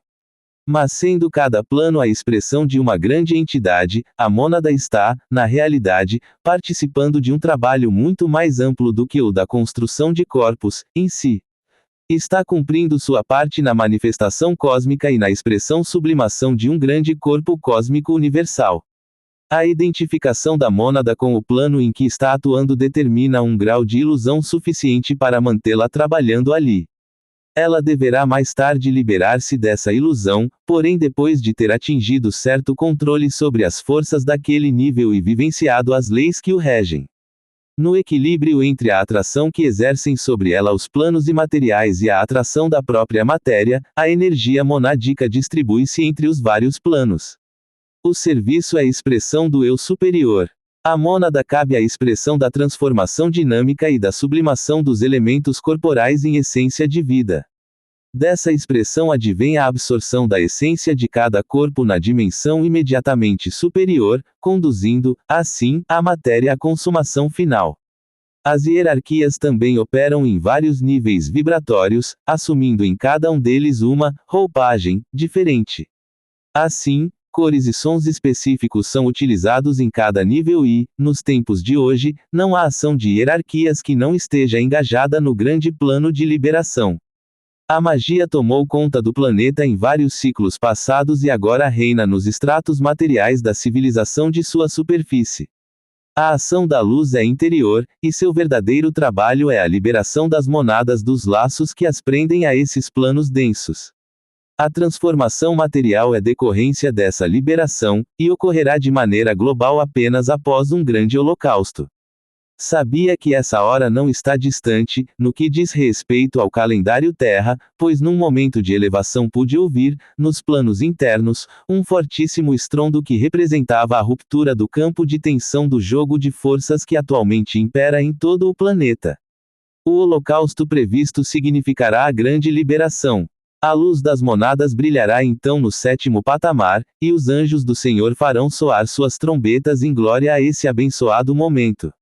Mas sendo cada plano a expressão de uma grande entidade, a mônada está, na realidade, participando de um trabalho muito mais amplo do que o da construção de corpos, em si. Está cumprindo sua parte na manifestação cósmica e na expressão sublimação de um grande corpo cósmico universal. A identificação da mônada com o plano em que está atuando determina um grau de ilusão suficiente para mantê-la trabalhando ali. Ela deverá mais tarde liberar-se dessa ilusão, porém depois de ter atingido certo controle sobre as forças daquele nível e vivenciado as leis que o regem. No equilíbrio entre a atração que exercem sobre ela os planos imateriais e a atração da própria matéria, a energia monádica distribui-se entre os vários planos. O serviço é expressão do eu superior. A mônada cabe à expressão da transformação dinâmica e da sublimação dos elementos corporais em essência de vida. Dessa expressão advém a absorção da essência de cada corpo na dimensão imediatamente superior, conduzindo, assim, a matéria à consumação final. As hierarquias também operam em vários níveis vibratórios, assumindo em cada um deles uma roupagem diferente. Assim, cores e sons específicos são utilizados em cada nível e, nos tempos de hoje, não há ação de hierarquias que não esteja engajada no grande plano de liberação. A magia tomou conta do planeta em vários ciclos passados e agora reina nos estratos materiais da civilização de sua superfície. A ação da luz é interior, e seu verdadeiro trabalho é a liberação das monadas dos laços que as prendem a esses planos densos. A transformação material é decorrência dessa liberação, e ocorrerá de maneira global apenas após um grande holocausto. Sabia que essa hora não está distante, no que diz respeito ao calendário Terra, pois num momento de elevação pude ouvir, nos planos internos, um fortíssimo estrondo que representava a ruptura do campo de tensão do jogo de forças que atualmente impera em todo o planeta. O holocausto previsto significará a grande liberação. A luz das monadas brilhará então no sétimo patamar, e os anjos do Senhor farão soar suas trombetas em glória a esse abençoado momento.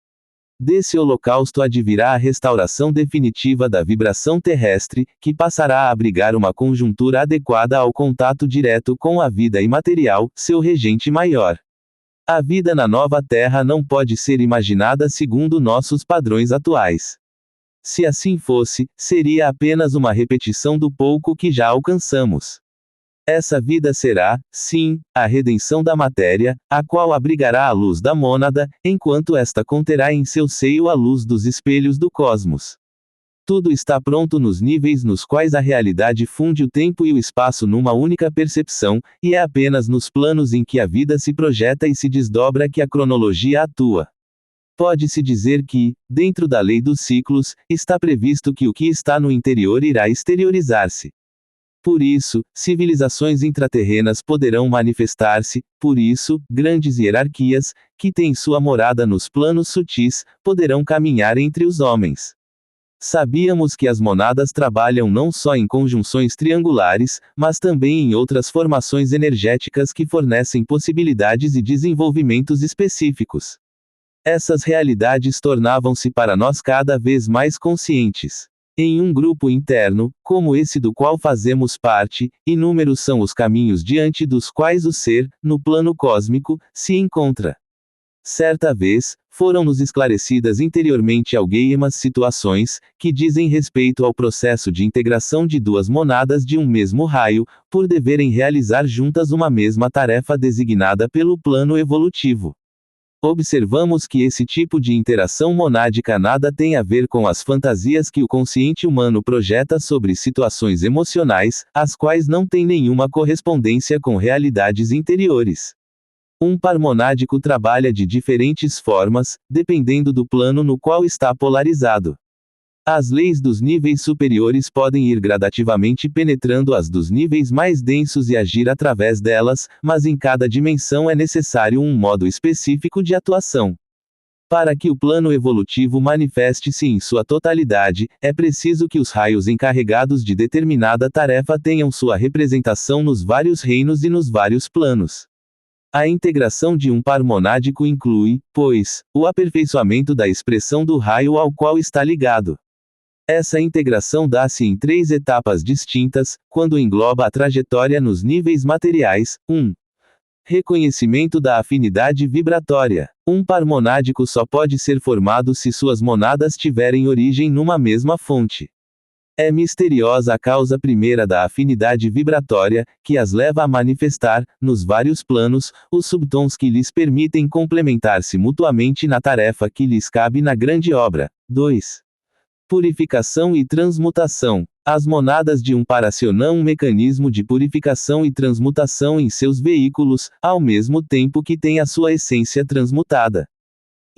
Desse holocausto advirá a restauração definitiva da vibração terrestre, que passará a abrigar uma conjuntura adequada ao contato direto com a vida imaterial, seu regente maior. A vida na nova Terra não pode ser imaginada segundo nossos padrões atuais. Se assim fosse, seria apenas uma repetição do pouco que já alcançamos. Essa vida será, sim, a redenção da matéria, a qual abrigará a luz da mônada, enquanto esta conterá em seu seio a luz dos espelhos do cosmos. Tudo está pronto nos níveis nos quais a realidade funde o tempo e o espaço numa única percepção, e é apenas nos planos em que a vida se projeta e se desdobra que a cronologia atua. Pode-se dizer que, dentro da lei dos ciclos, está previsto que o que está no interior irá exteriorizar-se. Por isso, civilizações intraterrenas poderão manifestar-se, por isso, grandes hierarquias, que têm sua morada nos planos sutis, poderão caminhar entre os homens. Sabíamos que as monadas trabalham não só em conjunções triangulares, mas também em outras formações energéticas que fornecem possibilidades e desenvolvimentos específicos. Essas realidades tornavam-se para nós cada vez mais conscientes. Em um grupo interno, como esse do qual fazemos parte, inúmeros são os caminhos diante dos quais o ser, no plano cósmico, se encontra. Certa vez, foram-nos esclarecidas interiormente algumas situações, que dizem respeito ao processo de integração de duas monadas de um mesmo raio, por deverem realizar juntas uma mesma tarefa designada pelo plano evolutivo. Observamos que esse tipo de interação monádica nada tem a ver com as fantasias que o consciente humano projeta sobre situações emocionais, as quais não têm nenhuma correspondência com realidades interiores. Um par monádico trabalha de diferentes formas, dependendo do plano no qual está polarizado. As leis dos níveis superiores podem ir gradativamente penetrando as dos níveis mais densos e agir através delas, mas em cada dimensão é necessário um modo específico de atuação. Para que o plano evolutivo manifeste-se em sua totalidade, é preciso que os raios encarregados de determinada tarefa tenham sua representação nos vários reinos e nos vários planos. A integração de um par monádico inclui, pois, o aperfeiçoamento da expressão do raio ao qual está ligado. Essa integração dá-se em 3 etapas distintas, quando engloba a trajetória nos níveis materiais. 1. Reconhecimento da afinidade vibratória. Um par monádico só pode ser formado se suas monadas tiverem origem numa mesma fonte. É misteriosa a causa primeira da afinidade vibratória, que as leva a manifestar, nos vários planos, os subtons que lhes permitem complementar-se mutuamente na tarefa que lhes cabe na grande obra. 2. Purificação e transmutação. As monadas de um par acionam um mecanismo de purificação e transmutação em seus veículos, ao mesmo tempo que tem a sua essência transmutada.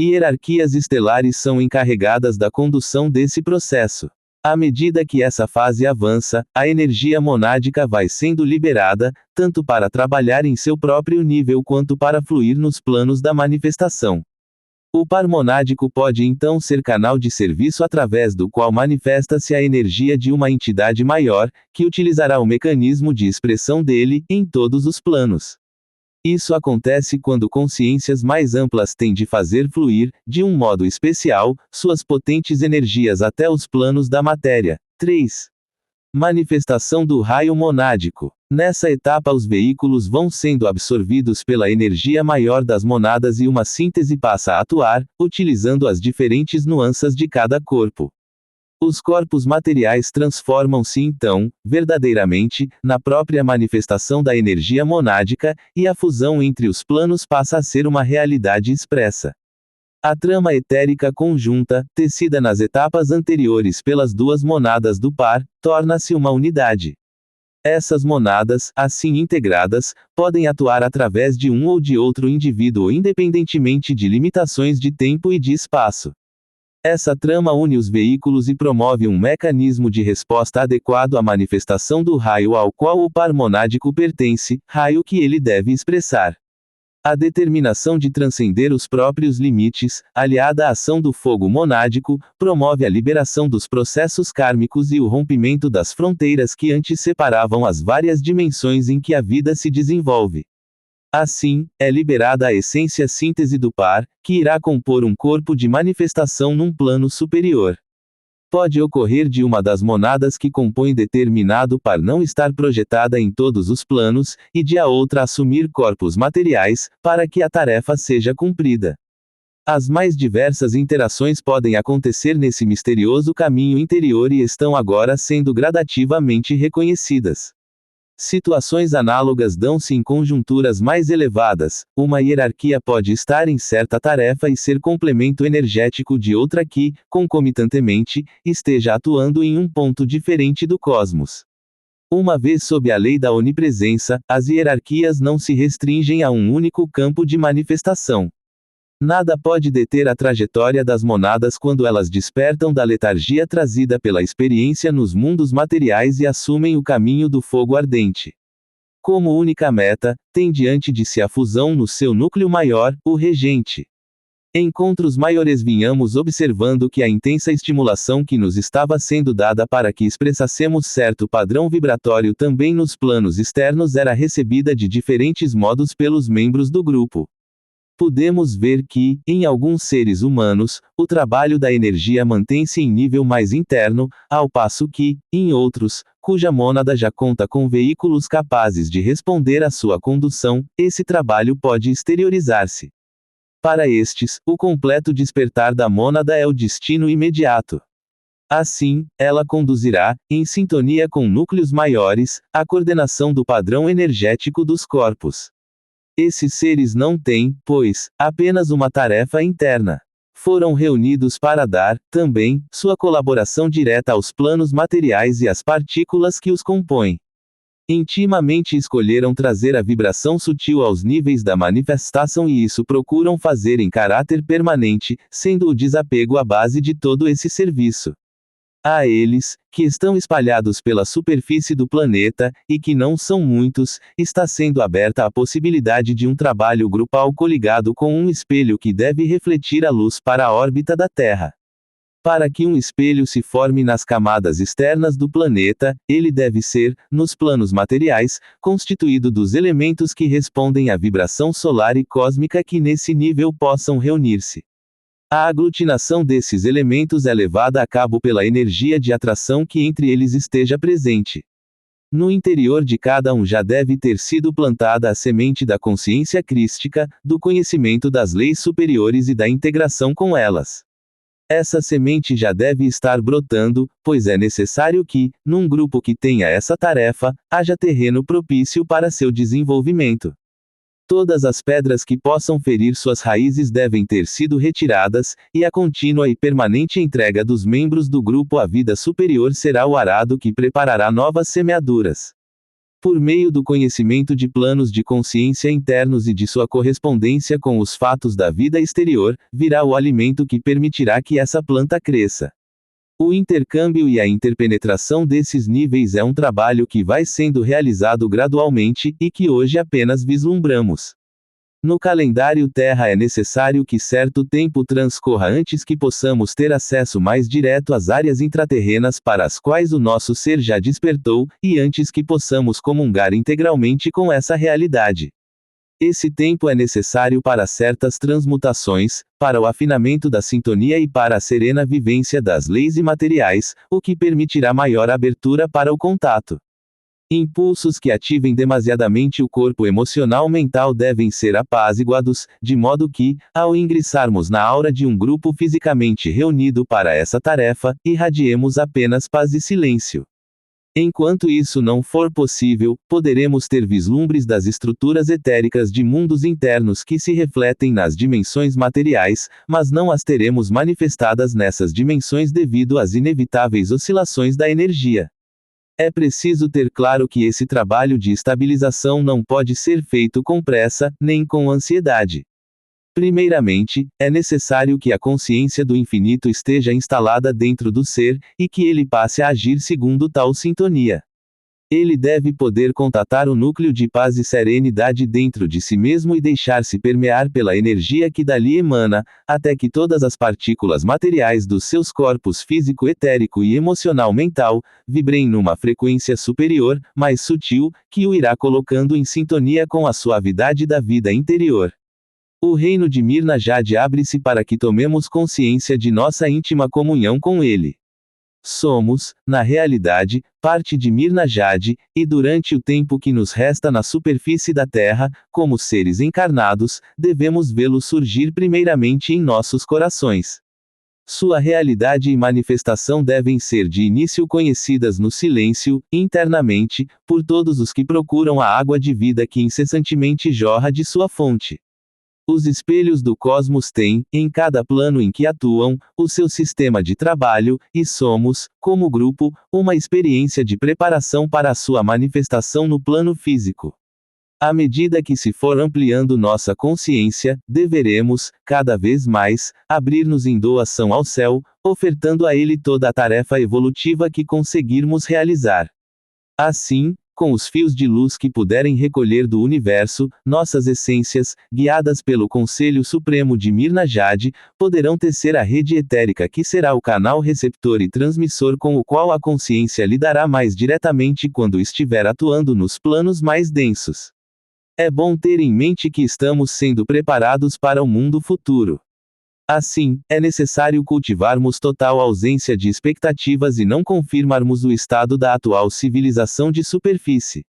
Hierarquias estelares são encarregadas da condução desse processo. À medida que essa fase avança, a energia monádica vai sendo liberada, tanto para trabalhar em seu próprio nível quanto para fluir nos planos da manifestação. O par monádico pode então ser canal de serviço através do qual manifesta-se a energia de uma entidade maior, que utilizará o mecanismo de expressão dele, em todos os planos. Isso acontece quando consciências mais amplas têm de fazer fluir, de um modo especial, suas potentes energias até os planos da matéria. 3. Manifestação do raio monádico. Nessa etapa os veículos vão sendo absorvidos pela energia maior das monadas e uma síntese passa a atuar, utilizando as diferentes nuances de cada corpo. Os corpos materiais transformam-se então, verdadeiramente, na própria manifestação da energia monádica, e a fusão entre os planos passa a ser uma realidade expressa. A trama etérica conjunta, tecida nas etapas anteriores pelas duas monadas do par, torna-se uma unidade. Essas monadas, assim integradas, podem atuar através de um ou de outro indivíduo independentemente de limitações de tempo e de espaço. Essa trama une os veículos e promove um mecanismo de resposta adequado à manifestação do raio ao qual o par monádico pertence, raio que ele deve expressar. A determinação de transcender os próprios limites, aliada à ação do fogo monádico, promove a liberação dos processos kármicos e o rompimento das fronteiras que antes separavam as várias dimensões em que a vida se desenvolve. Assim, é liberada a essência síntese do par, que irá compor um corpo de manifestação num plano superior. Pode ocorrer de uma das monadas que compõem determinado par não estar projetada em todos os planos, e de a outra assumir corpos materiais, para que a tarefa seja cumprida. As mais diversas interações podem acontecer nesse misterioso caminho interior e estão agora sendo gradativamente reconhecidas. Situações análogas dão-se em conjunturas mais elevadas. Uma hierarquia pode estar em certa tarefa e ser complemento energético de outra que, concomitantemente, esteja atuando em um ponto diferente do cosmos. Uma vez sob a lei da onipresença, as hierarquias não se restringem a um único campo de manifestação. Nada pode deter a trajetória das monadas quando elas despertam da letargia trazida pela experiência nos mundos materiais e assumem o caminho do fogo ardente. Como única meta, tem diante de si a fusão no seu núcleo maior, o regente. Encontros maiores vinhamos observando que a intensa estimulação que nos estava sendo dada para que expressassemos certo padrão vibratório também nos planos externos era recebida de diferentes modos pelos membros do grupo. Podemos ver que, em alguns seres humanos, o trabalho da energia mantém-se em nível mais interno, ao passo que, em outros, cuja mônada já conta com veículos capazes de responder à sua condução, esse trabalho pode exteriorizar-se. Para estes, o completo despertar da mônada é o destino imediato. Assim, ela conduzirá, em sintonia com núcleos maiores, a coordenação do padrão energético dos corpos. Esses seres não têm, pois, apenas uma tarefa interna. Foram reunidos para dar, também, sua colaboração direta aos planos materiais e às partículas que os compõem. Intimamente escolheram trazer a vibração sutil aos níveis da manifestação e isso procuram fazer em caráter permanente, sendo o desapego a base de todo esse serviço. A eles, que estão espalhados pela superfície do planeta, e que não são muitos, está sendo aberta a possibilidade de um trabalho grupal coligado com um espelho que deve refletir a luz para a órbita da Terra. Para que um espelho se forme nas camadas externas do planeta, ele deve ser, nos planos materiais, constituído dos elementos que respondem à vibração solar e cósmica que nesse nível possam reunir-se. A aglutinação desses elementos é levada a cabo pela energia de atração que entre eles esteja presente. No interior de cada um já deve ter sido plantada a semente da consciência crística, do conhecimento das leis superiores e da integração com elas. Essa semente já deve estar brotando, pois é necessário que, num grupo que tenha essa tarefa, haja terreno propício para seu desenvolvimento. Todas as pedras que possam ferir suas raízes devem ter sido retiradas, e a contínua e permanente entrega dos membros do grupo à vida superior será o arado que preparará novas semeaduras. Por meio do conhecimento de planos de consciência internos e de sua correspondência com os fatos da vida exterior, virá o alimento que permitirá que essa planta cresça. O intercâmbio e a interpenetração desses níveis é um trabalho que vai sendo realizado gradualmente, e que hoje apenas vislumbramos. No calendário Terra é necessário que certo tempo transcorra antes que possamos ter acesso mais direto às áreas intraterrenas para as quais o nosso ser já despertou, e antes que possamos comungar integralmente com essa realidade. Esse tempo é necessário para certas transmutações, para o afinamento da sintonia e para a serena vivência das leis imateriais, o que permitirá maior abertura para o contato. Impulsos que ativem demasiadamente o corpo emocional mental devem ser apaziguados, de modo que, ao ingressarmos na aura de um grupo fisicamente reunido para essa tarefa, irradiemos apenas paz e silêncio. Enquanto isso não for possível, poderemos ter vislumbres das estruturas etéricas de mundos internos que se refletem nas dimensões materiais, mas não as teremos manifestadas nessas dimensões devido às inevitáveis oscilações da energia. É preciso ter claro que esse trabalho de estabilização não pode ser feito com pressa, nem com ansiedade. Primeiramente, é necessário que a consciência do infinito esteja instalada dentro do ser, e que ele passe a agir segundo tal sintonia. Ele deve poder contatar o núcleo de paz e serenidade dentro de si mesmo e deixar-se permear pela energia que dali emana, até que todas as partículas materiais dos seus corpos físico, etérico e emocional mental, vibrem numa frequência superior, mais sutil, que o irá colocando em sintonia com a suavidade da vida interior. O reino de Mirna Jade abre-se para que tomemos consciência de nossa íntima comunhão com ele. Somos, na realidade, parte de Mirna Jade, e durante o tempo que nos resta na superfície da Terra, como seres encarnados, devemos vê-lo surgir primeiramente em nossos corações. Sua realidade e manifestação devem ser de início conhecidas no silêncio, internamente, por todos os que procuram a água de vida que incessantemente jorra de sua fonte. Os espelhos do cosmos têm, em cada plano em que atuam, o seu sistema de trabalho, e somos, como grupo, uma experiência de preparação para a sua manifestação no plano físico. À medida que se for ampliando nossa consciência, deveremos, cada vez mais, abrir-nos em doação ao céu, ofertando a ele toda a tarefa evolutiva que conseguirmos realizar. Assim, com os fios de luz que puderem recolher do universo, nossas essências, guiadas pelo Conselho Supremo de Mirna Jade, poderão tecer a rede etérica que será o canal receptor e transmissor com o qual a consciência lidará mais diretamente quando estiver atuando nos planos mais densos. É bom ter em mente que estamos sendo preparados para o mundo futuro. Assim, é necessário cultivarmos total ausência de expectativas e não confirmarmos o estado da atual civilização de superfície.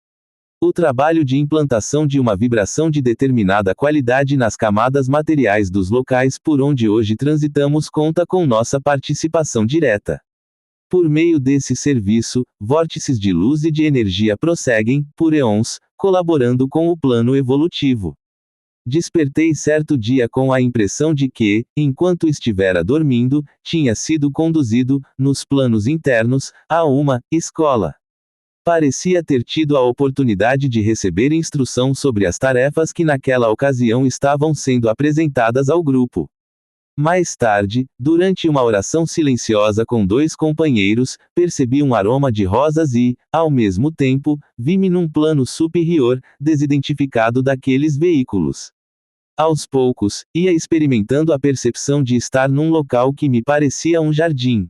O trabalho de implantação de uma vibração de determinada qualidade nas camadas materiais dos locais por onde hoje transitamos conta com nossa participação direta. Por meio desse serviço, vórtices de luz e de energia prosseguem, por eons, colaborando com o plano evolutivo. Despertei certo dia com a impressão de que, enquanto estivera dormindo, tinha sido conduzido, nos planos internos, a uma escola. Parecia ter tido a oportunidade de receber instrução sobre as tarefas que naquela ocasião estavam sendo apresentadas ao grupo. Mais tarde, durante uma oração silenciosa com 2 companheiros, percebi um aroma de rosas e, ao mesmo tempo, vi-me num plano superior, desidentificado daqueles veículos. Aos poucos, ia experimentando a percepção de estar num local que me parecia um jardim.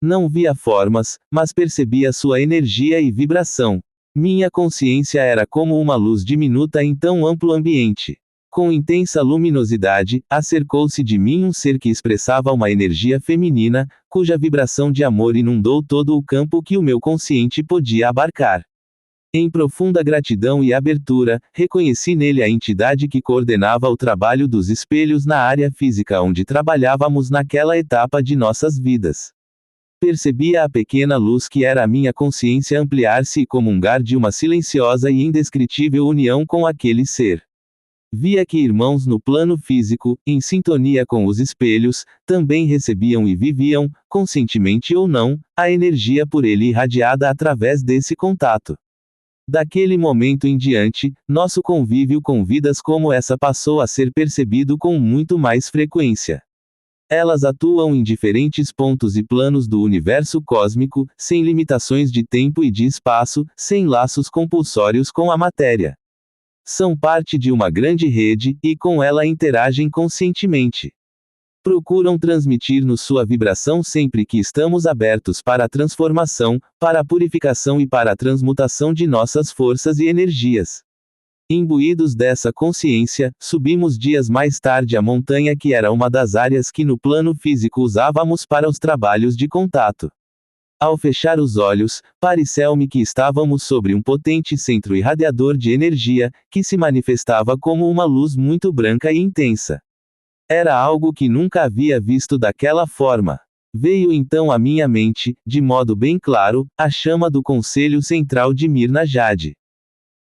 Não via formas, mas percebia sua energia e vibração. Minha consciência era como uma luz diminuta em tão amplo ambiente. Com intensa luminosidade, acercou-se de mim um ser que expressava uma energia feminina, cuja vibração de amor inundou todo o campo que o meu consciente podia abarcar. Em profunda gratidão e abertura, reconheci nele a entidade que coordenava o trabalho dos espelhos na área física onde trabalhávamos naquela etapa de nossas vidas. Percebia a pequena luz que era a minha consciência ampliar-se e comungar de uma silenciosa e indescritível união com aquele ser. Via que irmãos no plano físico, em sintonia com os espelhos, também recebiam e viviam, conscientemente ou não, a energia por ele irradiada através desse contato. Daquele momento em diante, nosso convívio com vidas como essa passou a ser percebido com muito mais frequência. Elas atuam em diferentes pontos e planos do universo cósmico, sem limitações de tempo e de espaço, sem laços compulsórios com a matéria. São parte de uma grande rede, e com ela interagem conscientemente. Procuram transmitir-nos sua vibração sempre que estamos abertos para a transformação, para a purificação e para a transmutação de nossas forças e energias. Imbuídos dessa consciência, subimos dias mais tarde a montanha que era uma das áreas que no plano físico usávamos para os trabalhos de contato. Ao fechar os olhos, pareceu-me que estávamos sobre um potente centro irradiador de energia, que se manifestava como uma luz muito branca e intensa. Era algo que nunca havia visto daquela forma. Veio então à minha mente, de modo bem claro, a chama do Conselho Central de Mirna Jade.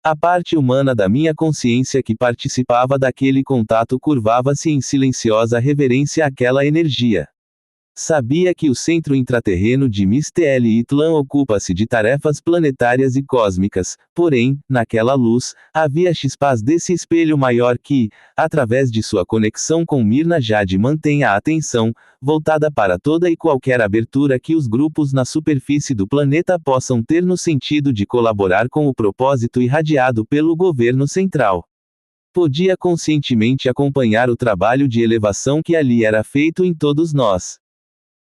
A parte humana da minha consciência que participava daquele contato curvava-se em silenciosa reverência àquela energia. Sabia que o centro intraterreno de Mistela ocupa-se de tarefas planetárias e cósmicas, porém, naquela luz, havia chispas desse espelho maior que, através de sua conexão com Mirna Jade mantém a atenção, voltada para toda e qualquer abertura que os grupos na superfície do planeta possam ter no sentido de colaborar com o propósito irradiado pelo governo central. Podia conscientemente acompanhar o trabalho de elevação que ali era feito em todos nós.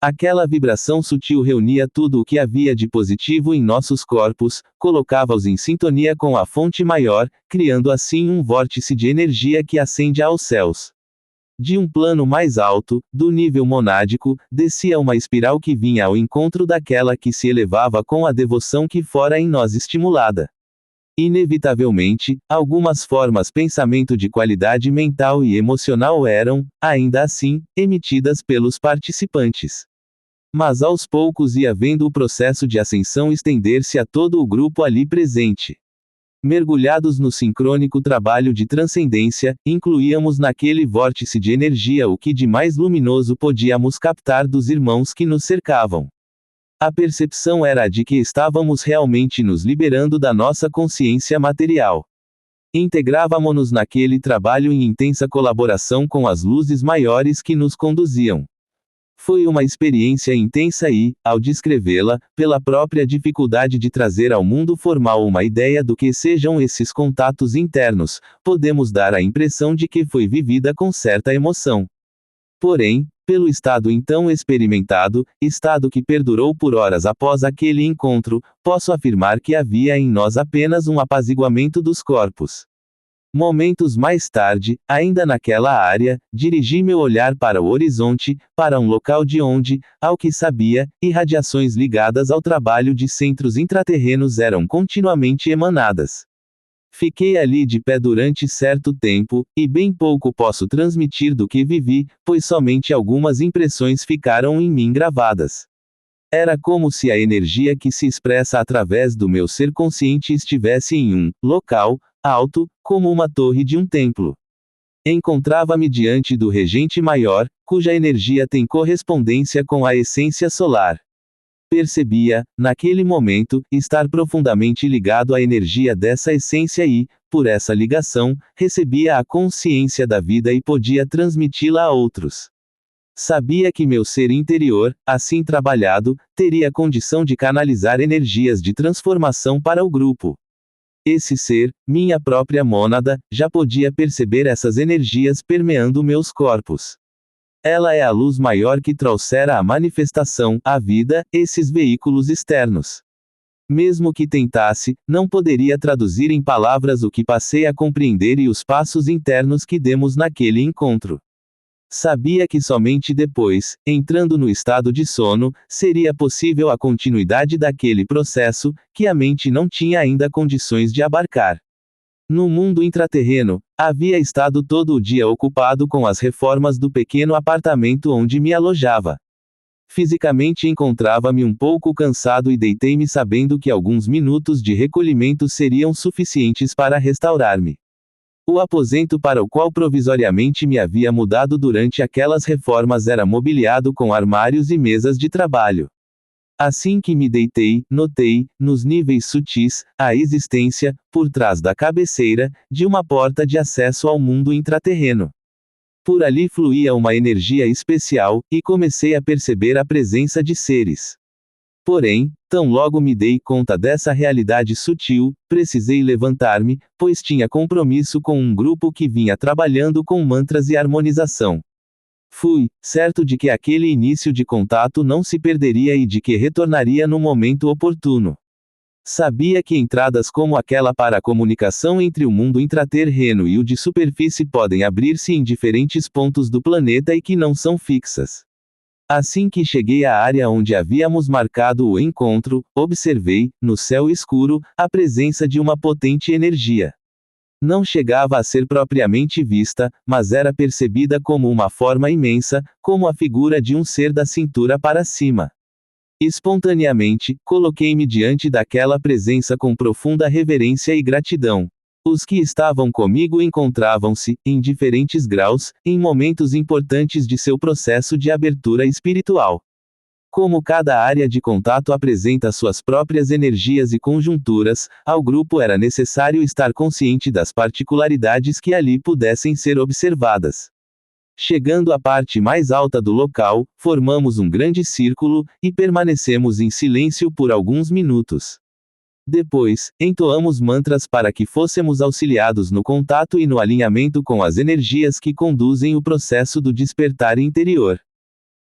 Aquela vibração sutil reunia tudo o que havia de positivo em nossos corpos, colocava-os em sintonia com a fonte maior, criando assim um vórtice de energia que ascende aos céus. De um plano mais alto, do nível monádico, descia uma espiral que vinha ao encontro daquela que se elevava com a devoção que fora em nós estimulada. Inevitavelmente, algumas formas pensamento de qualidade mental e emocional eram, ainda assim, emitidas pelos participantes. Mas aos poucos ia vendo o processo de ascensão estender-se a todo o grupo ali presente. Mergulhados no sincrônico trabalho de transcendência, incluíamos naquele vórtice de energia o que de mais luminoso podíamos captar dos irmãos que nos cercavam. A percepção era a de que estávamos realmente nos liberando da nossa consciência material. Integrávamo-nos naquele trabalho em intensa colaboração com as luzes maiores que nos conduziam. Foi uma experiência intensa e, ao descrevê-la, pela própria dificuldade de trazer ao mundo formal uma ideia do que sejam esses contatos internos, podemos dar a impressão de que foi vivida com certa emoção. Porém, pelo estado então experimentado, estado que perdurou por horas após aquele encontro, posso afirmar que havia em nós apenas um apaziguamento dos corpos. Momentos mais tarde, ainda naquela área, dirigi meu olhar para o horizonte, para um local de onde, ao que sabia, irradiações ligadas ao trabalho de centros intraterrenos eram continuamente emanadas. Fiquei ali de pé durante certo tempo, e bem pouco posso transmitir do que vivi, pois somente algumas impressões ficaram em mim gravadas. Era como se a energia que se expressa através do meu ser consciente estivesse em um local alto, como uma torre de um templo. Encontrava-me diante do regente maior, cuja energia tem correspondência com a essência solar. Percebia, naquele momento, estar profundamente ligado à energia dessa essência e, por essa ligação, recebia a consciência da vida e podia transmiti-la a outros. Sabia que meu ser interior, assim trabalhado, teria condição de canalizar energias de transformação para o grupo. Esse ser, minha própria mônada, já podia perceber essas energias permeando meus corpos. Ela é a luz maior que trouxera a manifestação, a vida, esses veículos externos. Mesmo que tentasse, não poderia traduzir em palavras o que passei a compreender e os passos internos que demos naquele encontro. Sabia que somente depois, entrando no estado de sono, seria possível a continuidade daquele processo, que a mente não tinha ainda condições de abarcar. No mundo intraterreno, havia estado todo o dia ocupado com as reformas do pequeno apartamento onde me alojava. Fisicamente encontrava-me um pouco cansado e deitei-me sabendo que alguns minutos de recolhimento seriam suficientes para restaurar-me. O aposento para o qual provisoriamente me havia mudado durante aquelas reformas era mobiliado com armários e mesas de trabalho. Assim que me deitei, notei, nos níveis sutis, a existência, por trás da cabeceira, de uma porta de acesso ao mundo intraterreno. Por ali fluía uma energia especial, e comecei a perceber a presença de seres. Porém, tão logo me dei conta dessa realidade sutil, precisei levantar-me, pois tinha compromisso com um grupo que vinha trabalhando com mantras e harmonização. Fui, certo de que aquele início de contato não se perderia e de que retornaria no momento oportuno. Sabia que entradas como aquela para a comunicação entre o mundo intraterreno e o de superfície podem abrir-se em diferentes pontos do planeta e que não são fixas. Assim que cheguei à área onde havíamos marcado o encontro, observei, no céu escuro, a presença de uma potente energia. Não chegava a ser propriamente vista, mas era percebida como uma forma imensa, como a figura de um ser da cintura para cima. Espontaneamente, coloquei-me diante daquela presença com profunda reverência e gratidão. Os que estavam comigo encontravam-se, em diferentes graus, em momentos importantes de seu processo de abertura espiritual. Como cada área de contato apresenta suas próprias energias e conjunturas, ao grupo era necessário estar consciente das particularidades que ali pudessem ser observadas. Chegando à parte mais alta do local, formamos um grande círculo, e permanecemos em silêncio por alguns minutos. Depois, entoamos mantras para que fôssemos auxiliados no contato e no alinhamento com as energias que conduzem o processo do despertar interior.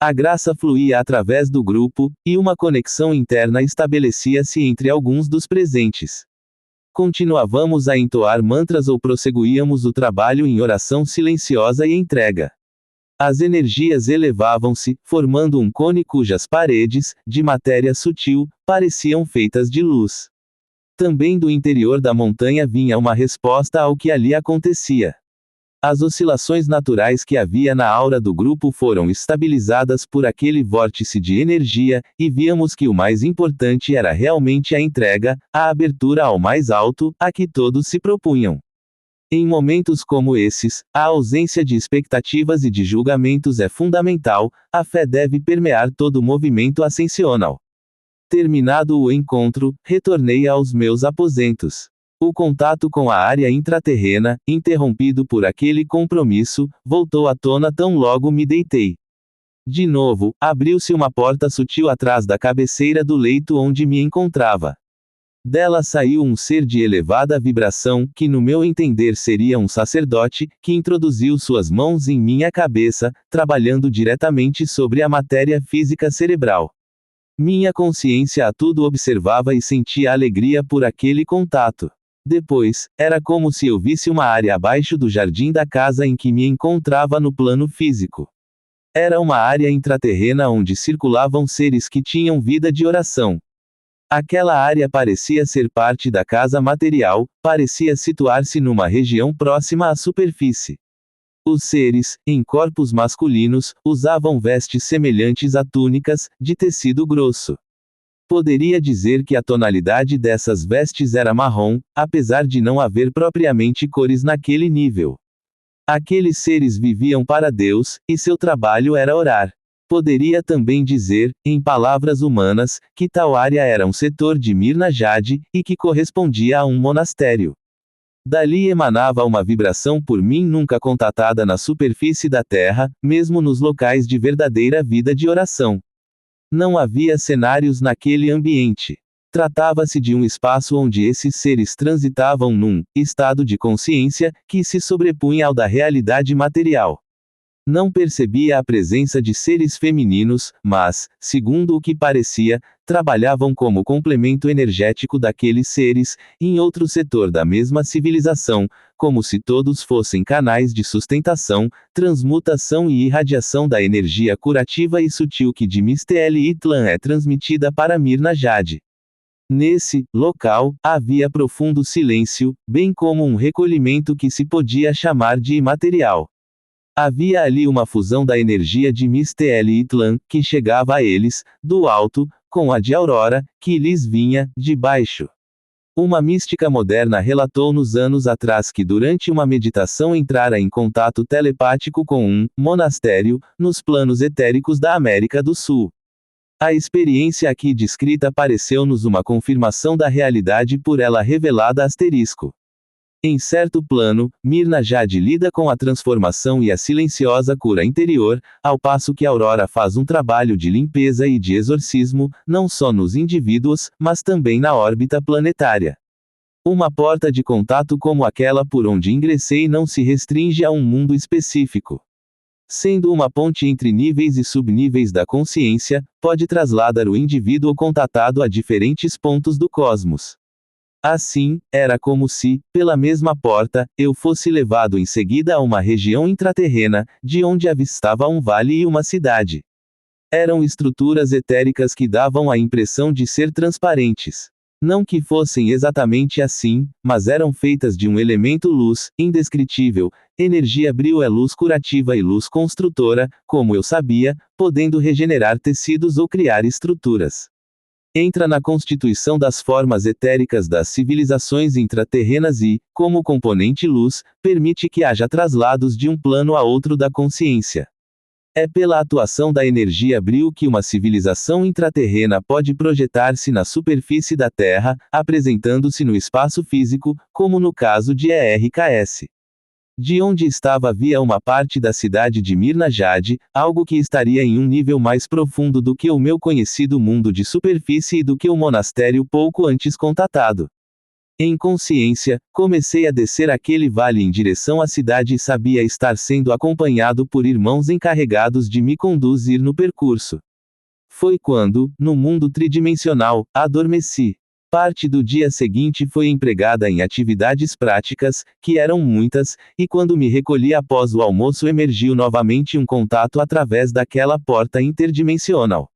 A graça fluía através do grupo, e uma conexão interna estabelecia-se entre alguns dos presentes. Continuávamos a entoar mantras ou prosseguíamos o trabalho em oração silenciosa e entrega. As energias elevavam-se, formando um cone cujas paredes, de matéria sutil, pareciam feitas de luz. Também do interior da montanha vinha uma resposta ao que ali acontecia. As oscilações naturais que havia na aura do grupo foram estabilizadas por aquele vórtice de energia, e víamos que o mais importante era realmente a entrega, a abertura ao mais alto, a que todos se propunham. Em momentos como esses, a ausência de expectativas e de julgamentos é fundamental, a fé deve permear todo o movimento ascensional. Terminado o encontro, retornei aos meus aposentos. O contato com a área intraterrena, interrompido por aquele compromisso, voltou à tona tão logo me deitei. De novo, abriu-se uma porta sutil atrás da cabeceira do leito onde me encontrava. Dela saiu um ser de elevada vibração, que no meu entender seria um sacerdote, que introduziu suas mãos em minha cabeça, trabalhando diretamente sobre a matéria física cerebral. Minha consciência a tudo observava e sentia alegria por aquele contato. Depois, era como se eu visse uma área abaixo do jardim da casa em que me encontrava no plano físico. Era uma área intraterrena onde circulavam seres que tinham vida de oração. Aquela área parecia ser parte da casa material, parecia situar-se numa região próxima à superfície. Os seres, em corpos masculinos, usavam vestes semelhantes a túnicas, de tecido grosso. Poderia dizer que a tonalidade dessas vestes era marrom, apesar de não haver propriamente cores naquele nível. Aqueles seres viviam para Deus, e seu trabalho era orar. Poderia também dizer, em palavras humanas, que tal área era um setor de Mirna Jade, e que correspondia a um monastério. Dali emanava uma vibração por mim nunca contatada na superfície da Terra, mesmo nos locais de verdadeira vida de oração. Não havia cenários naquele ambiente. Tratava-se de um espaço onde esses seres transitavam num estado de consciência que se sobrepunha ao da realidade material. Não percebia a presença de seres femininos, mas, segundo o que parecia, trabalhavam como complemento energético daqueles seres, em outro setor da mesma civilização, como se todos fossem canais de sustentação, transmutação e irradiação da energia curativa e sutil que de Misteli Itlan é transmitida para Mirna Jade. Nesse local, havia profundo silêncio, bem como um recolhimento que se podia chamar de imaterial. Havia ali uma fusão da energia de Misteli Itlan, que chegava a eles, do alto, com a de Aurora, que lhes vinha, de baixo. Uma mística moderna relatou nos anos atrás que durante uma meditação entrara em contato telepático com um monastério, nos planos etéricos da América do Sul. A experiência aqui descrita pareceu-nos uma confirmação da realidade por ela revelada asterisco. Em certo plano, Mirna Jade lida com a transformação e a silenciosa cura interior, ao passo que Aurora faz um trabalho de limpeza e de exorcismo, não só nos indivíduos, mas também na órbita planetária. Uma porta de contato como aquela por onde ingressei não se restringe a um mundo específico. Sendo uma ponte entre níveis e subníveis da consciência, pode trasladar o indivíduo contatado a diferentes pontos do cosmos. Assim, era como se, pela mesma porta, eu fosse levado em seguida a uma região intraterrena, de onde avistava um vale e uma cidade. Eram estruturas etéricas que davam a impressão de ser transparentes. Não que fossem exatamente assim, mas eram feitas de um elemento luz, indescritível, energia brio é luz curativa e luz construtora, como eu sabia, podendo regenerar tecidos ou criar estruturas. Entra na constituição das formas etéricas das civilizações intraterrenas e, como componente luz, permite que haja traslados de um plano a outro da consciência. É pela atuação da energia brio que uma civilização intraterrena pode projetar-se na superfície da Terra, apresentando-se no espaço físico, como no caso de ERKS. De onde estava havia uma parte da cidade de Mirna Jade, algo que estaria em um nível mais profundo do que o meu conhecido mundo de superfície e do que o monastério pouco antes contatado. Em consciência, comecei a descer aquele vale em direção à cidade e sabia estar sendo acompanhado por irmãos encarregados de me conduzir no percurso. Foi quando, no mundo tridimensional, adormeci. Parte do dia seguinte foi empregada em atividades práticas, que eram muitas, e quando me recolhi após o almoço emergiu novamente um contato através daquela porta interdimensional.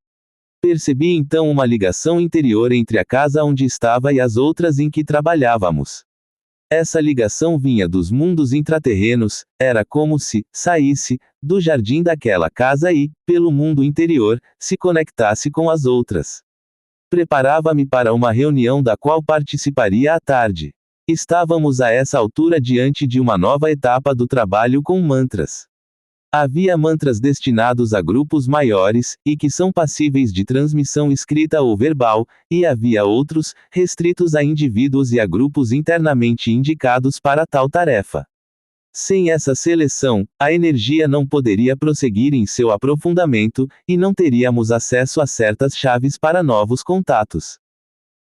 Percebi então uma ligação interior entre a casa onde estava e as outras em que trabalhávamos. Essa ligação vinha dos mundos intraterrenos, era como se saísse do jardim daquela casa e, pelo mundo interior, se conectasse com as outras. Preparava-me para uma reunião da qual participaria à tarde. Estávamos a essa altura diante de uma nova etapa do trabalho com mantras. Havia mantras destinados a grupos maiores, e que são passíveis de transmissão escrita ou verbal, e havia outros, restritos a indivíduos e a grupos internamente indicados para tal tarefa. Sem essa seleção, a energia não poderia prosseguir em seu aprofundamento, e não teríamos acesso a certas chaves para novos contatos.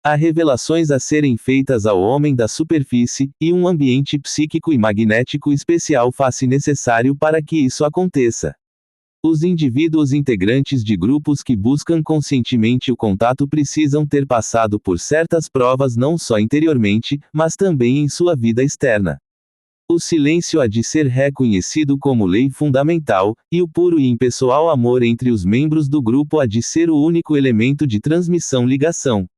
Há revelações a serem feitas ao homem da superfície, e um ambiente psíquico e magnético especial faz-se necessário para que isso aconteça. Os indivíduos integrantes de grupos que buscam conscientemente o contato precisam ter passado por certas provas não só interiormente, mas também em sua vida externa. O silêncio há de ser reconhecido como lei fundamental, e o puro e impessoal amor entre os membros do grupo há de ser o único elemento de transmissão-ligação.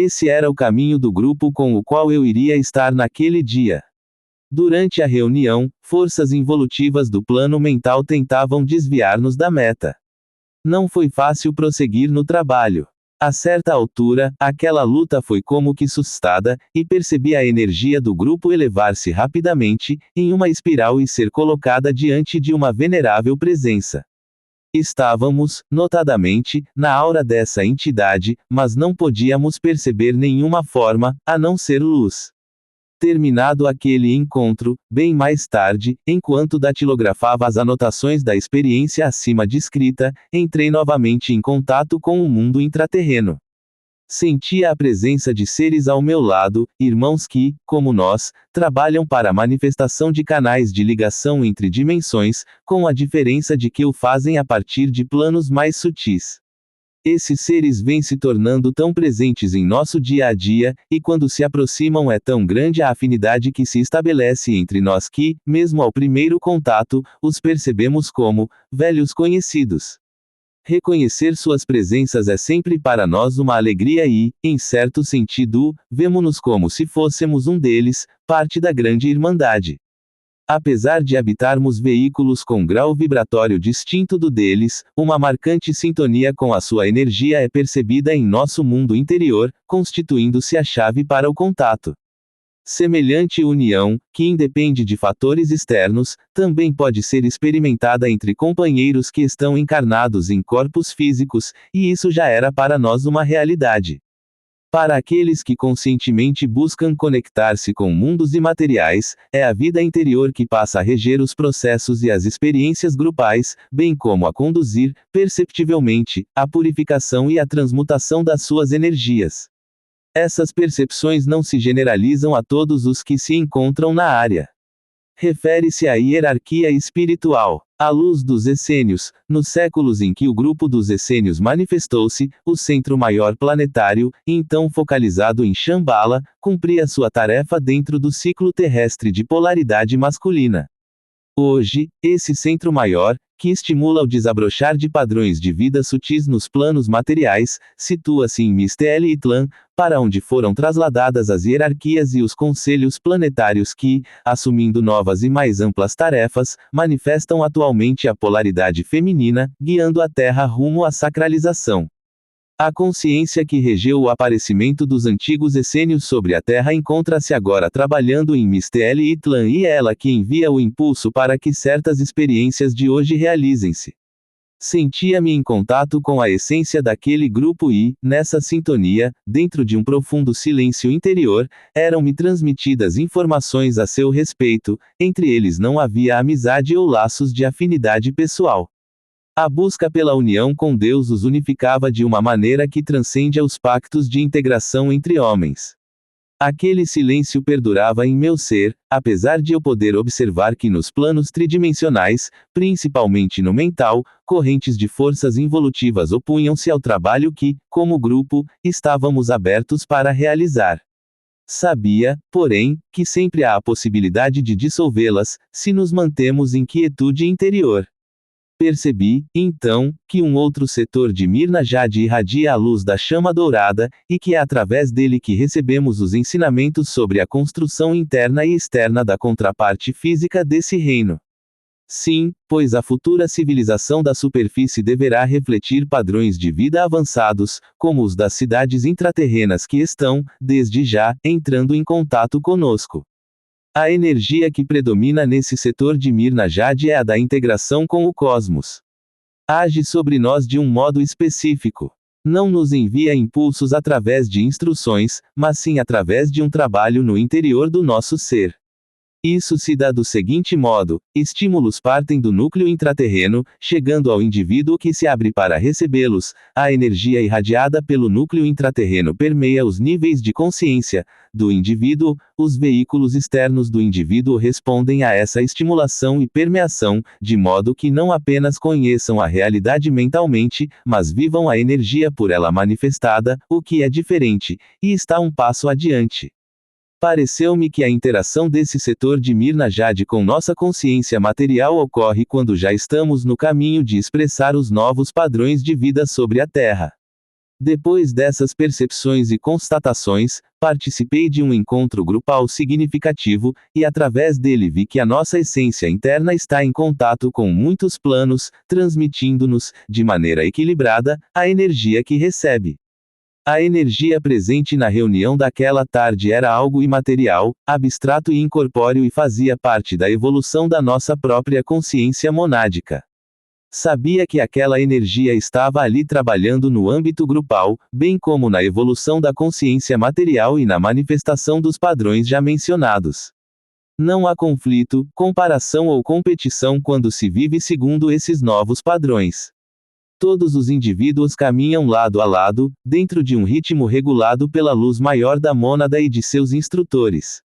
Esse era o caminho do grupo com o qual eu iria estar naquele dia. Durante a reunião, forças involutivas do plano mental tentavam desviar-nos da meta. Não foi fácil prosseguir no trabalho. A certa altura, aquela luta foi como que sustada, e percebi a energia do grupo elevar-se rapidamente, em uma espiral e ser colocada diante de uma venerável presença. Estávamos, notadamente, na aura dessa entidade, mas não podíamos perceber nenhuma forma, a não ser luz. Terminado aquele encontro, bem mais tarde, enquanto datilografava as anotações da experiência acima descrita, entrei novamente em contato com o mundo intraterreno. Sentia a presença de seres ao meu lado, irmãos que, como nós, trabalham para a manifestação de canais de ligação entre dimensões, com a diferença de que o fazem a partir de planos mais sutis. Esses seres vêm se tornando tão presentes em nosso dia a dia, e quando se aproximam é tão grande a afinidade que se estabelece entre nós que, mesmo ao primeiro contato, os percebemos como velhos conhecidos. Reconhecer suas presenças é sempre para nós uma alegria e, em certo sentido, vemo-nos como se fôssemos um deles, parte da grande irmandade. Apesar de habitarmos veículos com grau vibratório distinto do deles, uma marcante sintonia com a sua energia é percebida em nosso mundo interior, constituindo-se a chave para o contato. Semelhante união, que independe de fatores externos, também pode ser experimentada entre companheiros que estão encarnados em corpos físicos, e isso já era para nós uma realidade. Para aqueles que conscientemente buscam conectar-se com mundos imateriais, é a vida interior que passa a reger os processos e as experiências grupais, bem como a conduzir, perceptivelmente, a purificação e a transmutação das suas energias. Essas percepções não se generalizam a todos os que se encontram na área. Refere-se à hierarquia espiritual. À luz dos essênios, nos séculos em que o grupo dos essênios manifestou-se, o centro maior planetário, então focalizado em Shambhala, cumpria sua tarefa dentro do ciclo terrestre de polaridade masculina. Hoje, esse centro maior, que estimula o desabrochar de padrões de vida sutis nos planos materiais, situa-se em Mistela-Itlan, para onde foram trasladadas as hierarquias e os conselhos planetários que, assumindo novas e mais amplas tarefas, manifestam atualmente a polaridade feminina, guiando a Terra rumo à sacralização. A consciência que regeu o aparecimento dos antigos essênios sobre a Terra encontra-se agora trabalhando em Mistela-Itlan e é ela que envia o impulso para que certas experiências de hoje realizem-se. Sentia-me em contato com a essência daquele grupo e, nessa sintonia, dentro de um profundo silêncio interior, eram-me transmitidas informações a seu respeito, entre eles não havia amizade ou laços de afinidade pessoal. A busca pela união com Deus os unificava de uma maneira que transcende aos pactos de integração entre homens. Aquele silêncio perdurava em meu ser, apesar de eu poder observar que nos planos tridimensionais, principalmente no mental, correntes de forças involutivas opunham-se ao trabalho que, como grupo, estávamos abertos para realizar. Sabia, porém, que sempre há a possibilidade de dissolvê-las, se nos mantemos em quietude interior. Percebi, então, que um outro setor de Mirna Jade irradia a luz da chama dourada, e que é através dele que recebemos os ensinamentos sobre a construção interna e externa da contraparte física desse reino. Sim, pois a futura civilização da superfície deverá refletir padrões de vida avançados, como os das cidades intraterrenas que estão, desde já, entrando em contato conosco. A energia que predomina nesse setor de Mirna Jade é a da integração com o cosmos. Age sobre nós de um modo específico. Não nos envia impulsos através de instruções, mas sim através de um trabalho no interior do nosso ser. Isso se dá do seguinte modo: estímulos partem do núcleo intraterreno, chegando ao indivíduo que se abre para recebê-los. A energia irradiada pelo núcleo intraterreno permeia os níveis de consciência do indivíduo. Os veículos externos do indivíduo respondem a essa estimulação e permeação, de modo que não apenas conheçam a realidade mentalmente, mas vivam a energia por ela manifestada, o que é diferente, e está um passo adiante. Pareceu-me que a interação desse setor de Mirna Jade com nossa consciência material ocorre quando já estamos no caminho de expressar os novos padrões de vida sobre a Terra. Depois dessas percepções e constatações, participei de um encontro grupal significativo, e através dele vi que a nossa essência interna está em contato com muitos planos, transmitindo-nos, de maneira equilibrada, a energia que recebe. A energia presente na reunião daquela tarde era algo imaterial, abstrato e incorpóreo e fazia parte da evolução da nossa própria consciência monádica. Sabia que aquela energia estava ali trabalhando no âmbito grupal, bem como na evolução da consciência material e na manifestação dos padrões já mencionados. Não há conflito, comparação ou competição quando se vive segundo esses novos padrões. Todos os indivíduos caminham lado a lado, dentro de um ritmo regulado pela luz maior da mônada e de seus instrutores.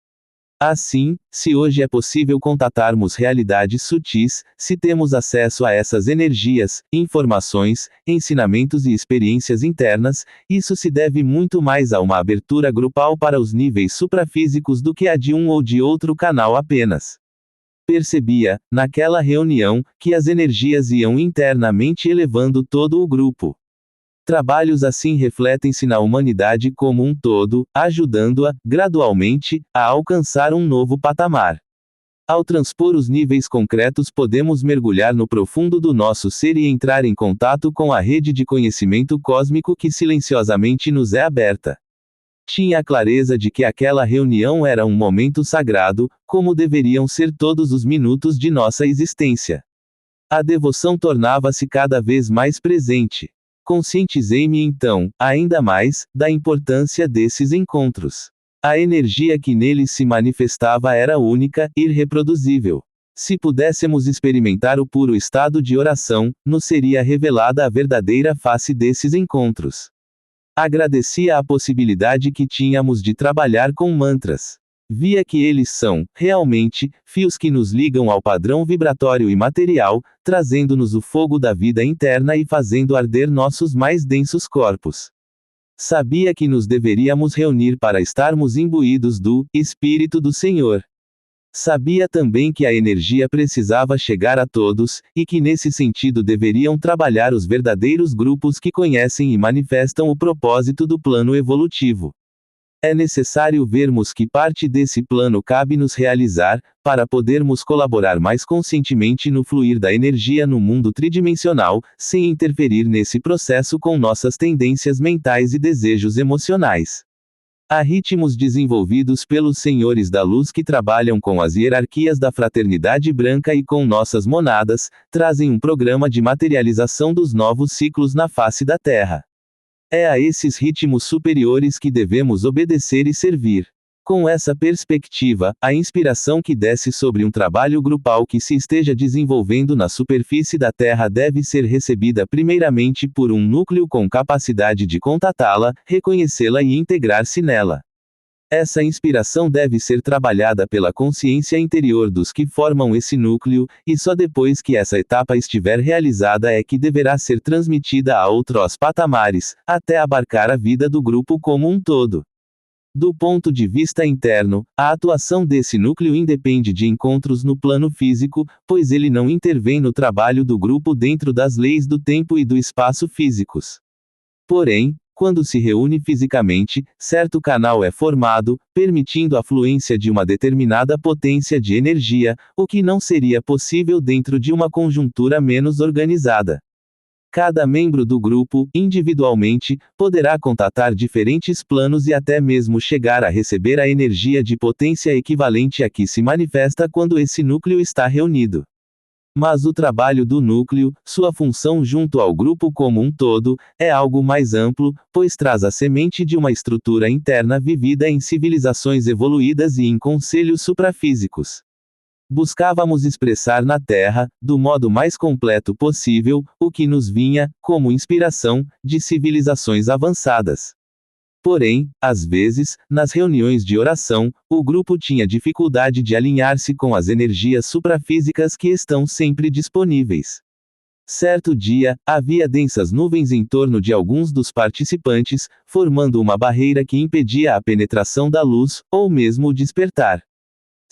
Assim, se hoje é possível contatarmos realidades sutis, se temos acesso a essas energias, informações, ensinamentos e experiências internas, isso se deve muito mais a uma abertura grupal para os níveis suprafísicos do que a de um ou de outro canal apenas. Percebia, naquela reunião, que as energias iam internamente elevando todo o grupo. Trabalhos assim refletem-se na humanidade como um todo, ajudando-a, gradualmente, a alcançar um novo patamar. Ao transpor os níveis concretos, podemos mergulhar no profundo do nosso ser e entrar em contato com a rede de conhecimento cósmico que silenciosamente nos é aberta. Tinha a clareza de que aquela reunião era um momento sagrado, como deveriam ser todos os minutos de nossa existência. A devoção tornava-se cada vez mais presente. Conscientizei-me então, ainda mais, da importância desses encontros. A energia que neles se manifestava era única, irreproduzível. Se pudéssemos experimentar o puro estado de oração, nos seria revelada a verdadeira face desses encontros. Agradecia a possibilidade que tínhamos de trabalhar com mantras. Via que eles são, realmente, fios que nos ligam ao padrão vibratório e material, trazendo-nos o fogo da vida interna e fazendo arder nossos mais densos corpos. Sabia que nos deveríamos reunir para estarmos imbuídos do Espírito do Senhor. Sabia também que a energia precisava chegar a todos, e que nesse sentido deveriam trabalhar os verdadeiros grupos que conhecem e manifestam o propósito do plano evolutivo. É necessário vermos que parte desse plano cabe nos realizar, para podermos colaborar mais conscientemente no fluir da energia no mundo tridimensional, sem interferir nesse processo com nossas tendências mentais e desejos emocionais. Há ritmos desenvolvidos pelos senhores da luz que trabalham com as hierarquias da fraternidade branca e com nossas monadas, trazem um programa de materialização dos novos ciclos na face da Terra. É a esses ritmos superiores que devemos obedecer e servir. Com essa perspectiva, a inspiração que desce sobre um trabalho grupal que se esteja desenvolvendo na superfície da Terra deve ser recebida primeiramente por um núcleo com capacidade de contatá-la, reconhecê-la e integrar-se nela. Essa inspiração deve ser trabalhada pela consciência interior dos que formam esse núcleo, e só depois que essa etapa estiver realizada é que deverá ser transmitida a outros patamares, até abarcar a vida do grupo como um todo. Do ponto de vista interno, a atuação desse núcleo independe de encontros no plano físico, pois ele não intervém no trabalho do grupo dentro das leis do tempo e do espaço físicos. Porém, quando se reúne fisicamente, certo canal é formado, permitindo a fluência de uma determinada potência de energia, o que não seria possível dentro de uma conjuntura menos organizada. Cada membro do grupo, individualmente, poderá contatar diferentes planos e até mesmo chegar a receber a energia de potência equivalente a que se manifesta quando esse núcleo está reunido. Mas o trabalho do núcleo, sua função junto ao grupo como um todo, é algo mais amplo, pois traz a semente de uma estrutura interna vivida em civilizações evoluídas e em conselhos suprafísicos. Buscávamos expressar na Terra, do modo mais completo possível, o que nos vinha, como inspiração, de civilizações avançadas. Porém, às vezes, nas reuniões de oração, o grupo tinha dificuldade de alinhar-se com as energias suprafísicas que estão sempre disponíveis. Certo dia, havia densas nuvens em torno de alguns dos participantes, formando uma barreira que impedia a penetração da luz, ou mesmo o despertar.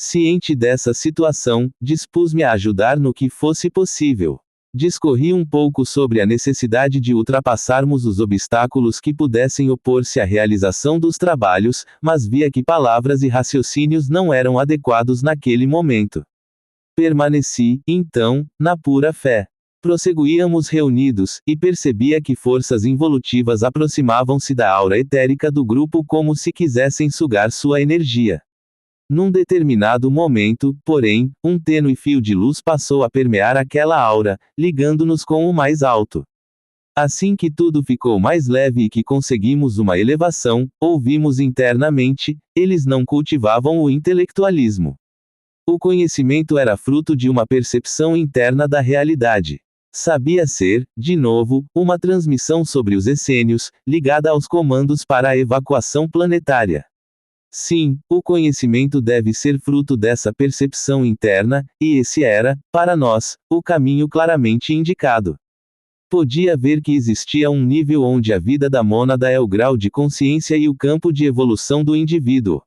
Ciente dessa situação, dispus-me a ajudar no que fosse possível. Discorri um pouco sobre a necessidade de ultrapassarmos os obstáculos que pudessem opor-se à realização dos trabalhos, mas via que palavras e raciocínios não eram adequados naquele momento. Permaneci, então, na pura fé. Prosseguíamos reunidos, e percebia que forças involutivas aproximavam-se da aura etérica do grupo como se quisessem sugar sua energia. Num determinado momento, porém, um tênue fio de luz passou a permear aquela aura, ligando-nos com o mais alto. Assim que tudo ficou mais leve e que conseguimos uma elevação, ouvimos internamente: eles não cultivavam o intelectualismo. O conhecimento era fruto de uma percepção interna da realidade. Sabia ser, de novo, uma transmissão sobre os essênios, ligada aos comandos para a evacuação planetária. Sim, o conhecimento deve ser fruto dessa percepção interna, e esse era, para nós, o caminho claramente indicado. Podia ver que existia um nível onde a vida da mônada é o grau de consciência e o campo de evolução do indivíduo.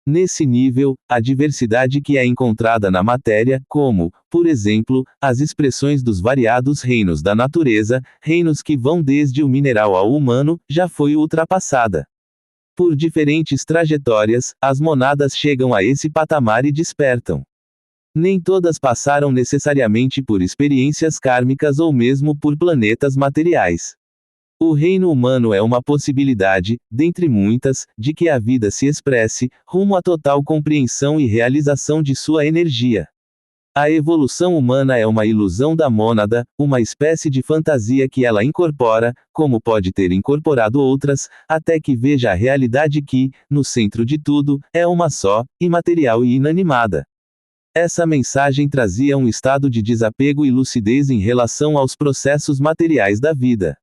Nesse nível, a diversidade que é encontrada na matéria, como, por exemplo, as expressões dos variados reinos da natureza, reinos que vão desde o mineral ao humano, já foi ultrapassada. Por diferentes trajetórias, as monadas chegam a esse patamar e despertam. Nem todas passaram necessariamente por experiências kármicas ou mesmo por planetas materiais. O reino humano é uma possibilidade, dentre muitas, de que a vida se expresse, rumo à total compreensão e realização de sua energia. A evolução humana é uma ilusão da mônada, uma espécie de fantasia que ela incorpora, como pode ter incorporado outras, até que veja a realidade que, no centro de tudo, é uma só, imaterial e inanimada. Essa mensagem trazia um estado de desapego e lucidez em relação aos processos materiais da vida.